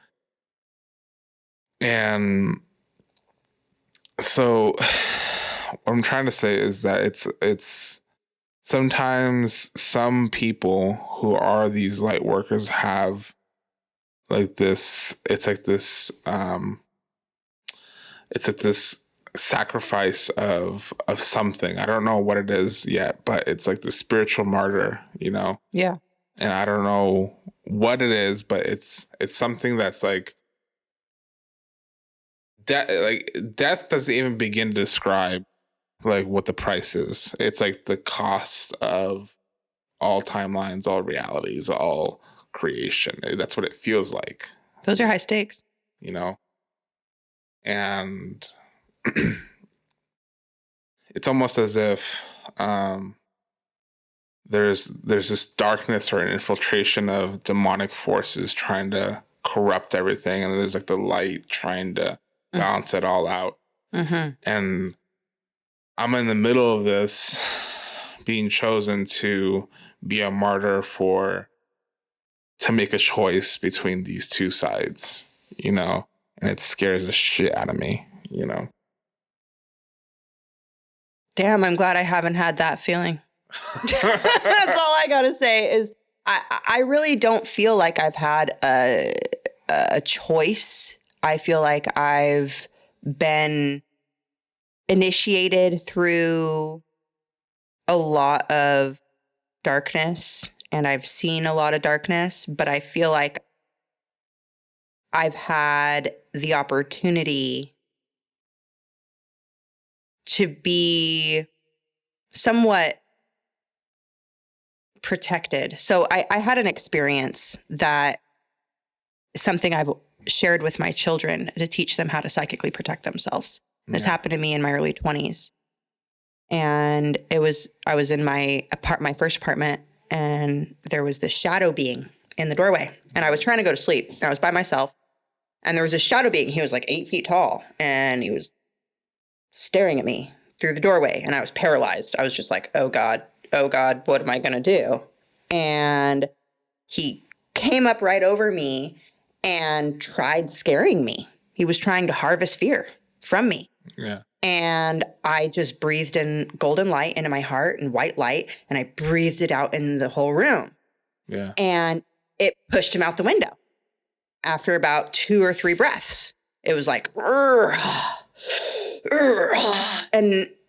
And so what I'm trying to say is that it's sometimes some people who are these light workers have like this, it's like this sacrifice of something. I don't know what it is yet, but it's like the spiritual martyr, you know? Yeah. And I don't know what it is, but it's something that's like death doesn't even begin to describe like what the price is. It's like the cost of all timelines, all realities, all creation. That's what it feels like. Those are high stakes. You know? And it's almost as if there's this darkness or an infiltration of demonic forces trying to corrupt everything, and there's like the light trying to balance it all out. Mm-hmm. And I'm in the middle of this, being chosen to be a martyr to make a choice between these two sides, and it scares the shit out of me, Damn, I'm glad I haven't had that feeling. That's all I gotta say is I really don't feel like I've had a choice. I feel like I've been initiated through a lot of darkness, and I've seen a lot of darkness, but I feel like I've had the opportunity to be somewhat protected. So I had an experience that something I've shared with my children to teach them how to psychically protect themselves. This happened to me in my early 20s. And I was in my first apartment, and there was this shadow being in the doorway, and I was trying to go to sleep. I was by myself, and there was this shadow being. He was like 8 feet tall, and he was staring at me through the doorway, and I was paralyzed. I was just like, oh God, what am I going to do? And he came up right over me and tried scaring me. He was trying to harvest fear from me. Yeah. And I just breathed in golden light into my heart and white light, and I breathed it out in the whole room. Yeah. And it pushed him out the window. After about 2 or 3 breaths, it was like,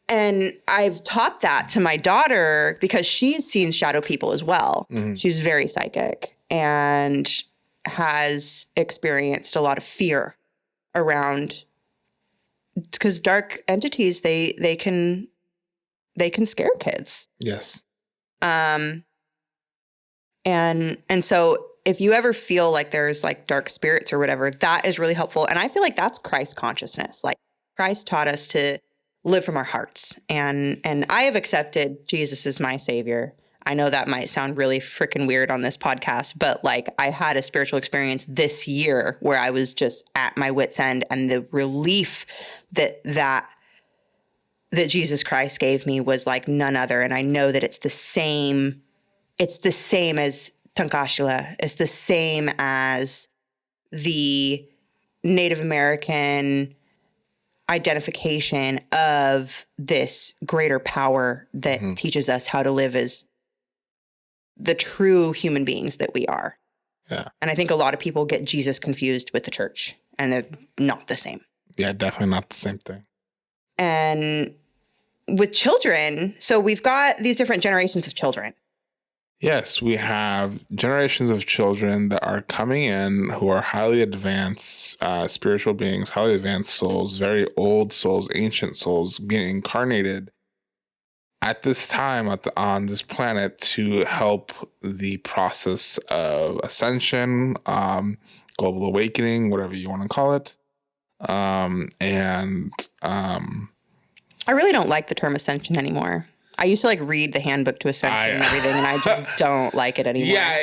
and I've taught that to my daughter because she's seen shadow people as well. Mm-hmm. She's very psychic and has experienced a lot of fear around, because dark entities, they can scare kids. Yes. And so if you ever feel like there's like dark spirits or whatever, that is really helpful. And I feel like that's Christ consciousness. Like Christ taught us to live from our hearts. And I have accepted Jesus as my savior. I know that might sound really freaking weird on this podcast, but like I had a spiritual experience this year where I was just at my wit's end, and the relief that Jesus Christ gave me was like none other. And I know that it's the same as Tankashila. It's the same as the Native American identification of this greater power that teaches us how to live as the true human beings that we are. Yeah. And I think a lot of people get Jesus confused with the church, and they're not the same. Yeah, definitely not the same thing. And with children, so we've got these different generations of children. Yes, we have generations of children that are coming in who are highly advanced spiritual beings, highly advanced souls, very old souls, ancient souls being incarnated at this time on this planet to help the process of ascension, global awakening, whatever you want to call it. I really don't like the term ascension anymore. I used to like read the handbook to ascension and everything, and I just don't like it anymore. Yeah,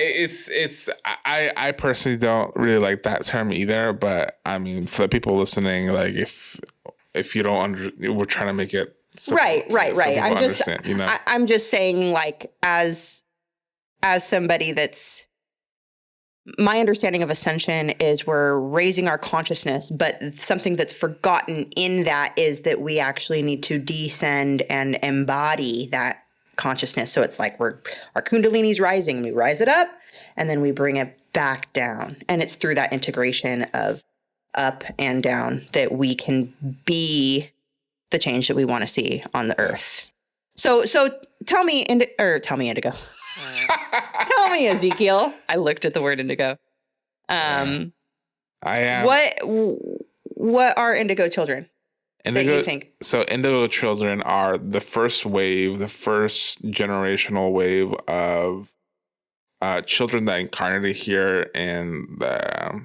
I personally don't really like that term either. But I mean, for the people listening, like if you don't we're trying to make it simple, right. I'm just saying, like as somebody that's, my understanding of ascension is we're raising our consciousness, but something that's forgotten in that is that we actually need to descend and embody that consciousness. So it's like our kundalini's rising, we rise it up, and then we bring it back down. And it's through that integration of up and down that we can be the change that we want to see on the earth. So tell me, Indigo. Tell me, Ezekiel. I looked at the word indigo. I am. What are indigo children? That you think? So indigo children are the first generational wave of children that incarnated here in the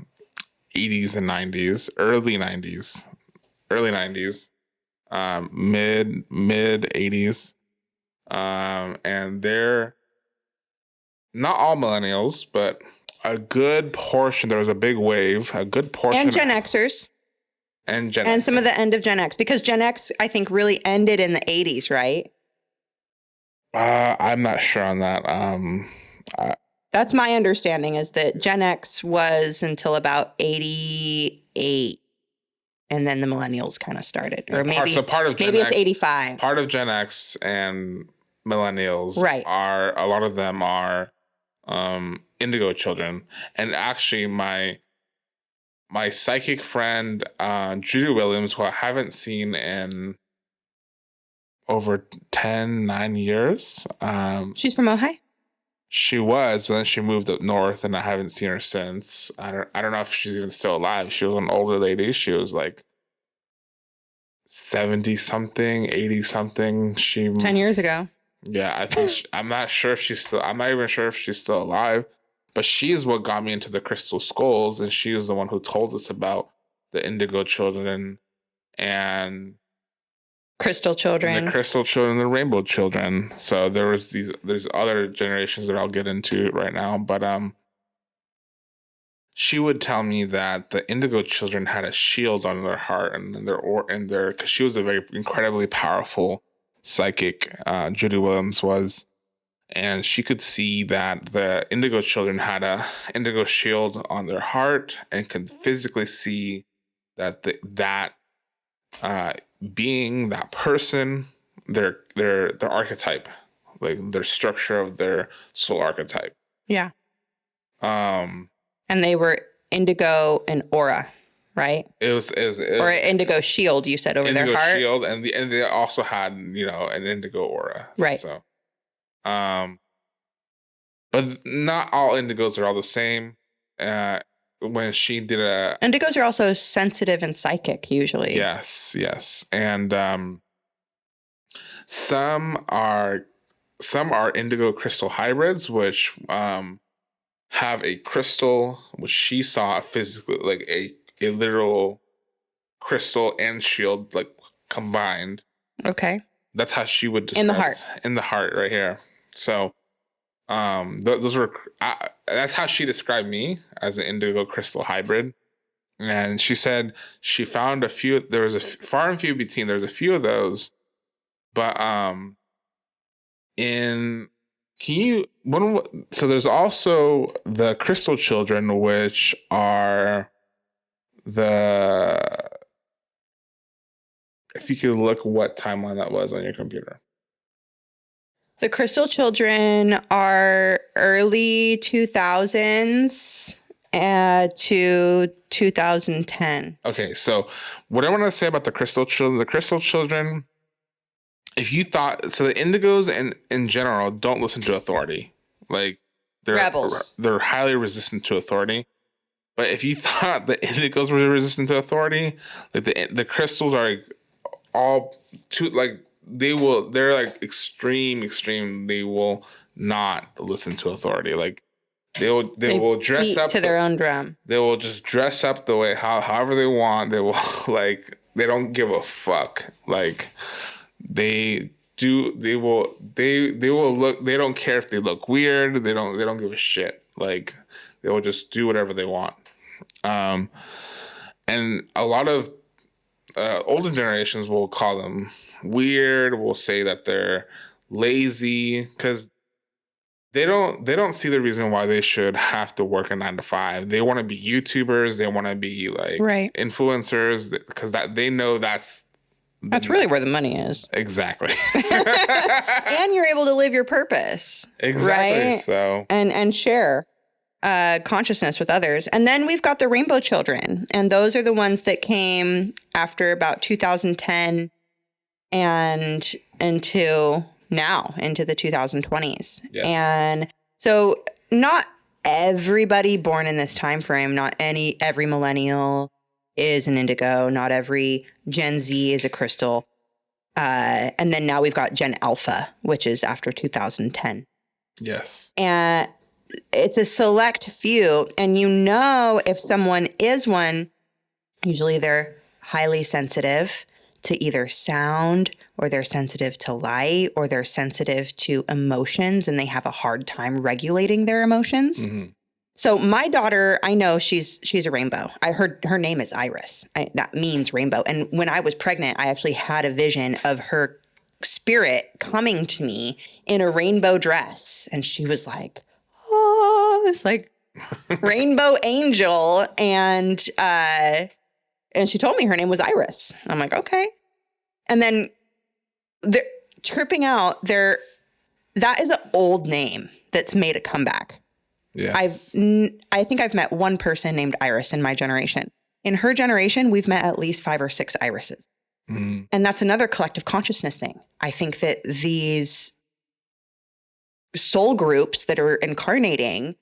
80s and 90s, early 90s, mid 80s. And they're not all millennials, but a good portion. There was a big wave, a good portion. And Gen Xers. And some of the end of Gen X. Because Gen X, I think, really ended in the 80s, right? I'm not sure on that. That's my understanding, is that Gen X was until about 88, and then the millennials kind of started. Or maybe maybe it's 85. Part of Gen X and millennials are, a lot of them are Indigo Children. And actually my psychic friend, Judy Williams, who I haven't seen in over 9 years. She's from Ojai? She was, but then she moved up north, and I haven't seen her since. I don't know if she's even still alive. She was an older lady. She was like 70 something, 80 something. 10 years ago. Yeah, I think I'm not sure if I'm not even sure if she's still alive, but she is what got me into the crystal skulls, and she is the one who told us about the Indigo Children and Crystal Children. The Crystal Children, the Rainbow Children. So there's other generations that I'll get into right now, but she would tell me that the Indigo Children had a shield on their heart and because she was a very incredibly powerful psychic, Judy Williams was, and she could see that the Indigo Children had a indigo shield on their heart and could physically see that being, that person, their archetype, like their structure of their soul archetype. Yeah. And they were indigo and aura, right? It was or an indigo shield, you said, over their heart. Indigo shield, and they also had, an indigo aura. Right. So, but not all indigos are all the same. When she did indigos are also sensitive and psychic usually. Yes. And some are indigo crystal hybrids, which have a crystal, which she saw physically, like a literal crystal and shield, like combined. Okay. That's how she would describe in the heart. In the heart, right here. So those were that's how she described me, as an indigo crystal hybrid. And she said she found a few. There was far and few between. There's a few of those, but so there's also the Crystal Children, which are if you could look what timeline that was on your computer. The Crystal Children are early 2000s to 2010. Okay, so what I want to say about the Crystal Children, if you thought, so the Indigos in general don't listen to authority. Like, they're rebels. They're highly resistant to authority. But if you thought the Indigos were resistant to authority, like the Crystals are like all too, like, they're like extreme. They will not listen to authority. Like, they will dress beat up to their own drum. They will just dress up the way however they want. They will like, they don't give a fuck. Like, they will look, they don't care if they look weird. They don't give a shit. Like, they will just do whatever they want. And a lot of older generations will call them weird, will say that they're lazy, because they don't see the reason why they should have to work a 9 to 5. They want to be YouTubers. They want to be like influencers, because that they know that's really where the money is. Exactly. And you're able to live your purpose. Exactly. Right? So and share consciousness with others. And then we've got the Rainbow Children, and those are the ones that came after about 2010 and into now, into the 2020s. Yes. And so not everybody born in this time frame, not every millennial is an indigo, not every Gen Z is a crystal. And then now we've got Gen Alpha, which is after 2010. Yes. And it's a select few. And if someone is one, usually they're highly sensitive to either sound, or they're sensitive to light, or they're sensitive to emotions, and they have a hard time regulating their emotions. Mm-hmm. So my daughter, I know she's a rainbow. I heard her name is Iris. That means rainbow. And when I was pregnant, I actually had a vision of her spirit coming to me in a rainbow dress. And she was like, oh, it's like rainbow angel. And she told me her name was Iris. I'm like, okay. And then they're tripping out there. That is an old name that's made a comeback. Yes. I think I've met one person named Iris in my generation. In her generation, we've met at least 5 or 6 Irises. And that's another collective consciousness thing. I think that these soul groups that are incarnating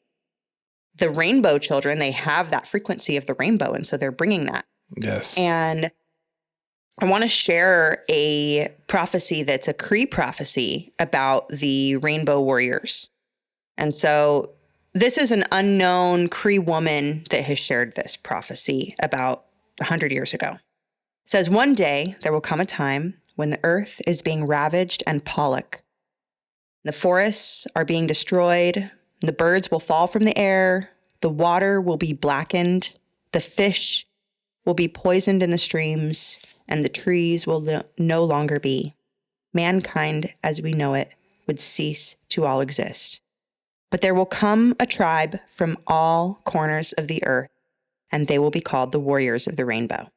the rainbow children, they have that frequency of the rainbow. And so they're bringing that. Yes. And I want to share a prophecy that's a Cree prophecy about the rainbow warriors. And so this is an unknown Cree woman that has shared this prophecy about 100 years ago. It says, one day there will come a time when the earth is being ravaged and pollock. The forests are being destroyed. The birds will fall from the air. The water will be blackened. The fish will be poisoned in the streams. And the trees will no longer be. Mankind, as we know it, would cease to all exist. But there will come a tribe from all corners of the earth, and they will be called the warriors of the rainbow.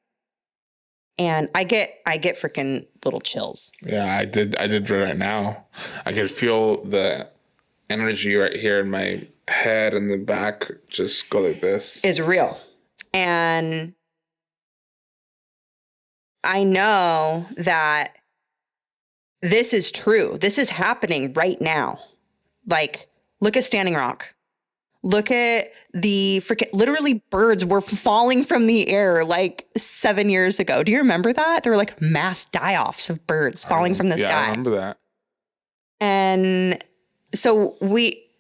And I get freaking little chills. Yeah, I did right now. I could feel the energy right here in my head and the back just go like this. It's real. And I know that this is true. This is happening right now. Like, look at Standing Rock. Look at the freaking, literally birds were falling from the air like 7 years ago. Do you remember that? There were like mass die-offs of birds falling from the sky. Yeah, I remember that. And so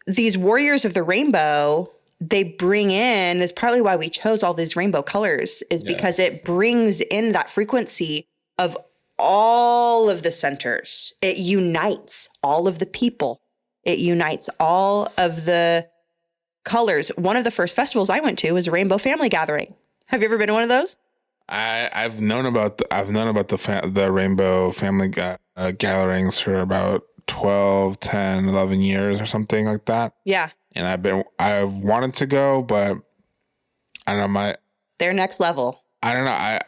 these warriors of the rainbow, they bring in, that's partly why we chose all these rainbow colors, is because it brings in that frequency of all of the centers. It unites all of the people. It unites all of the colors. One of the first festivals I went to was a Rainbow Family Gathering. Have you ever been to one of those? I've known about the Rainbow Family gatherings for about 12, 10, 11 years or something like that. Yeah. And I've wanted to go, but I don't know, they're next level. I don't know.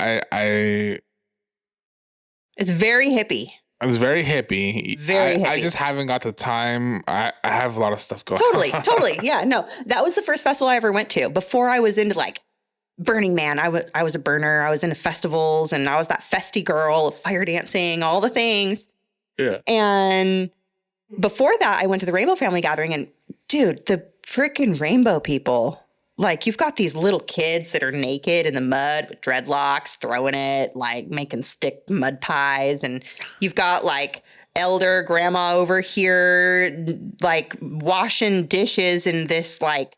It's very hippie. It was very hippie. Very hippie. I just haven't got the time. I have a lot of stuff going on. Totally. Yeah, no. That was the first festival I ever went to. Before I was into like Burning Man, I was a burner. I was into festivals and I was that festy girl of fire dancing, all the things. Yeah. And before that, I went to the Rainbow Family Gathering and dude, the freaking rainbow people, like you've got these little kids that are naked in the mud with dreadlocks, throwing it, like making stick mud pies. And you've got like elder grandma over here, like washing dishes in this like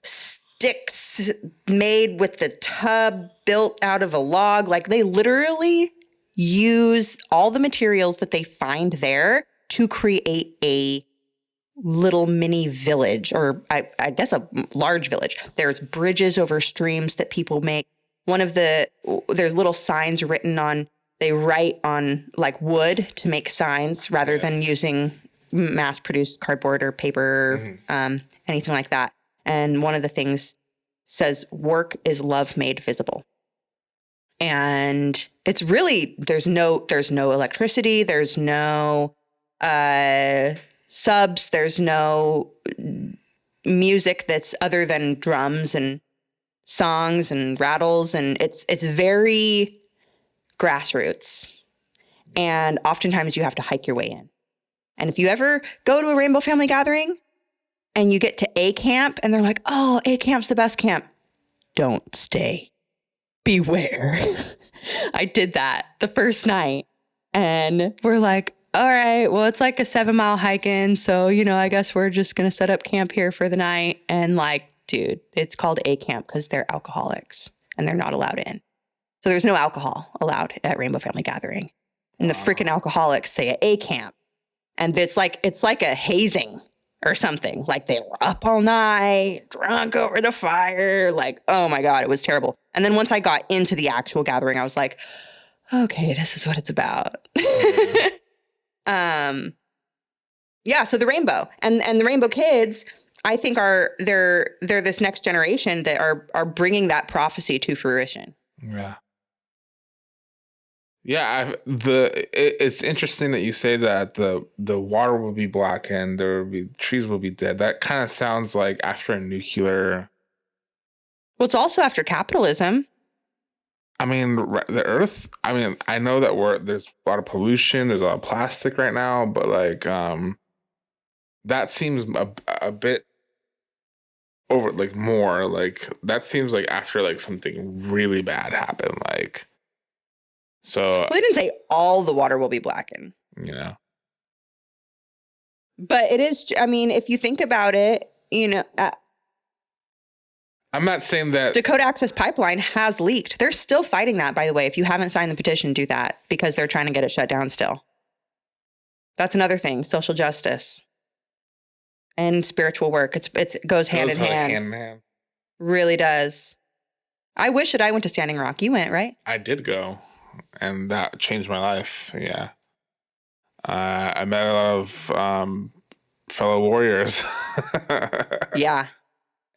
sticks made with the tub built out of a log. Like they literally use all the materials that they find there to create a little mini village, or I guess a large village. There's bridges over streams that people make. There's little signs written on, they write on like wood to make signs rather than using mass produced cardboard or paper, anything like that. And one of the things says, work is love made visible. And it's really, there's no electricity. There's no, subs, there's no music that's other than drums and songs and rattles, and it's very grassroots. And oftentimes you have to hike your way in. And if you ever go to a Rainbow Family Gathering and you get to A camp and they're like, oh, A camp's the best camp, don't stay. Beware. I did that the first night and we're like, all right, well, it's like a 7-mile hike in. So, I guess we're just going to set up camp here for the night. And like, dude, it's called A camp because they're alcoholics and they're not allowed in. So there's no alcohol allowed at Rainbow Family Gathering. And the freaking alcoholics say A camp. And it's like a hazing or something. Like they were up all night, drunk over the fire. Like, oh my God, it was terrible. And then once I got into the actual gathering, I was like, okay, this is what it's about. Yeah, so the rainbow and the rainbow kids, I think they're this next generation that are bringing that prophecy to fruition. Yeah. Yeah, it's interesting that you say that the water will be black and trees will be dead. That kind of sounds like after a nuclear. Well, it's also after capitalism. I mean, the Earth. I mean, I know that there's a lot of pollution. There's a lot of plastic right now, but like, that seems a bit over. Like more like that seems like after like something really bad happened. Like, so We didn't say all the water will be blackened. you know. But it is, I mean, if you think about it, I'm not saying that Dakota Access Pipeline has leaked. They're still fighting that, by the way. If you haven't signed the petition, do that because they're trying to get it shut down still. That's another thing, social justice and spiritual work. It goes hand in hand. Really does. I wish that I went to Standing Rock. You went, right? I did go, and that changed my life. Yeah. I met a lot of fellow warriors. Yeah.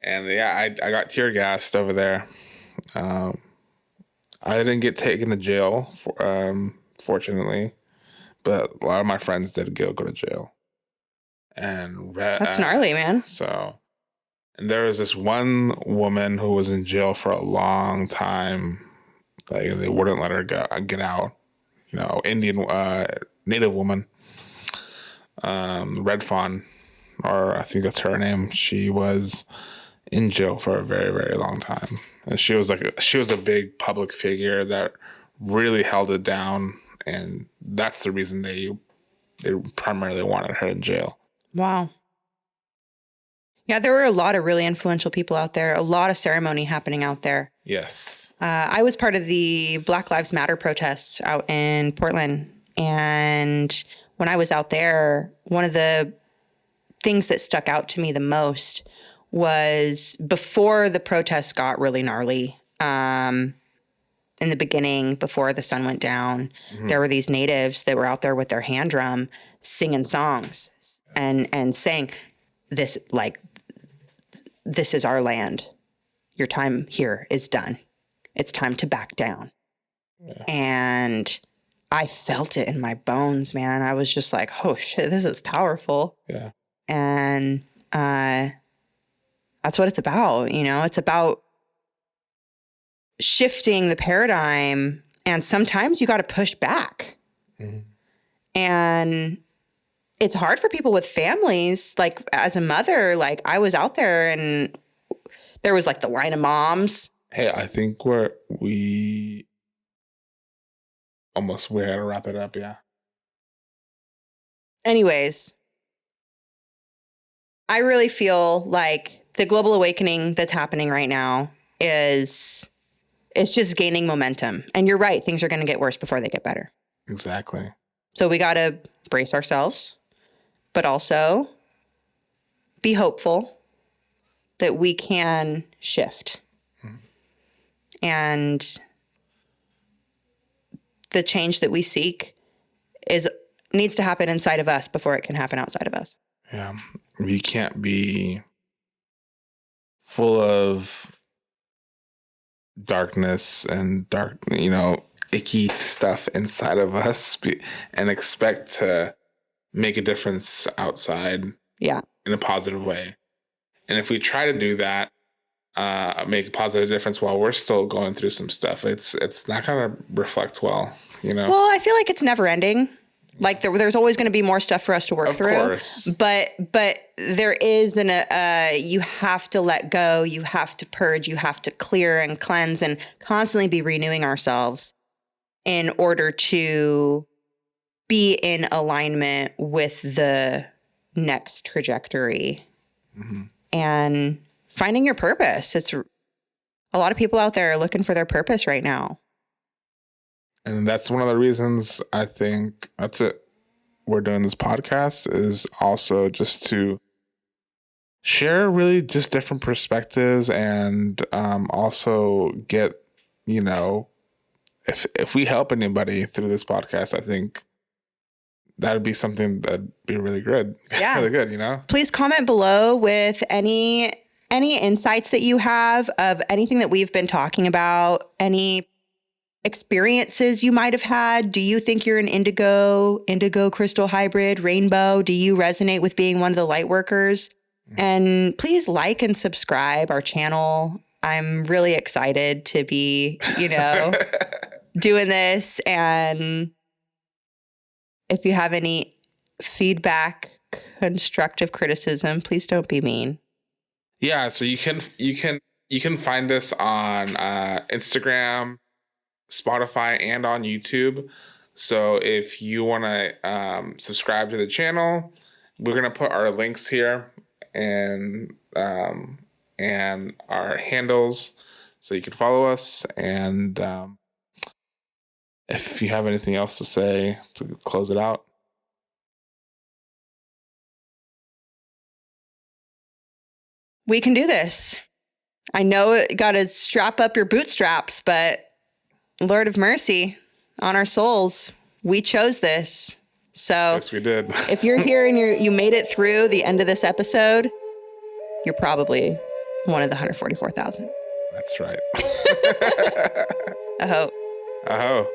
And yeah, I got tear gassed over there. I didn't get taken to jail, fortunately, but a lot of my friends did go to jail. And that's gnarly, man. So, and there was this one woman who was in jail for a long time. Like they wouldn't let her get out. You know, Indian Native woman, Red Fawn, or I think that's her name. She was in jail for a very, very long time. And she was a big public figure that really held it down. And that's the reason they primarily wanted her in jail. Wow. Yeah, there were a lot of really influential people out there, a lot of ceremony happening out there. Yes. I was part of the Black Lives Matter protests out in Portland. And when I was out there, one of the things that stuck out to me the most was before the protests got really gnarly, in the beginning, before the sun went down, there were these natives that were out there with their hand drum singing songs and saying this, like, this is our land. Your time here is done. It's time to back down. Yeah. And I felt it in my bones, man. I was just like, oh shit, this is powerful. Yeah. And, that's what it's about. You know, it's about shifting the paradigm, and sometimes you got to push back. Mm-hmm. And it's hard for people with families. Like as a mother, like I was out there and there was like the line of moms. Hey, I think we had to wrap it up. Yeah. Anyways, I really feel like the global awakening that's happening right now is just gaining momentum. And you're right. Things are going to get worse before they get better. Exactly. So we got to brace ourselves, but also be hopeful that we can shift. Mm-hmm. And the change that we seek needs to happen inside of us before it can happen outside of us. Yeah. We can't be full of darkness and icky stuff inside of us and expect to make a difference outside. Yeah. In a positive way. And if we try to do that, make a positive difference while we're still going through some stuff, it's not going to reflect well, you know? Well, I feel like it's never ending. Like there's always going to be more stuff for us to work through. Of course. But there is you have to let go, you have to purge, you have to clear and cleanse and constantly be renewing ourselves in order to be in alignment with the next trajectory. Mm-hmm. And finding your purpose. It's a lot of people out there are looking for their purpose right now. And that's one of the reasons I think we're doing this podcast is also just to share really just different perspectives and also get, if we help anybody through this podcast, I think that'd be something that'd be really good. Yeah. Really good, you know? Please comment below with any insights that you have of anything that we've been talking about, any experiences you might have had. Do you think you're an indigo, crystal hybrid, rainbow? Do you resonate with being one of the light workers? And please like and subscribe our channel. I'm really excited to be, doing this. And if you have any feedback, constructive criticism, please don't be mean. Yeah, so you can find us on Instagram, Spotify, and on YouTube. So if you want to subscribe to the channel, we're gonna put our links here and our handles, so you can follow us. And if you have anything else to say to close it out. We can do this. I know it got to strap up your bootstraps, but Lord of mercy on our souls, we chose this. So Yes, we did. If you're here and you made it through the end of this episode, you're probably one of the 144,000. That's right. I hope. I hope.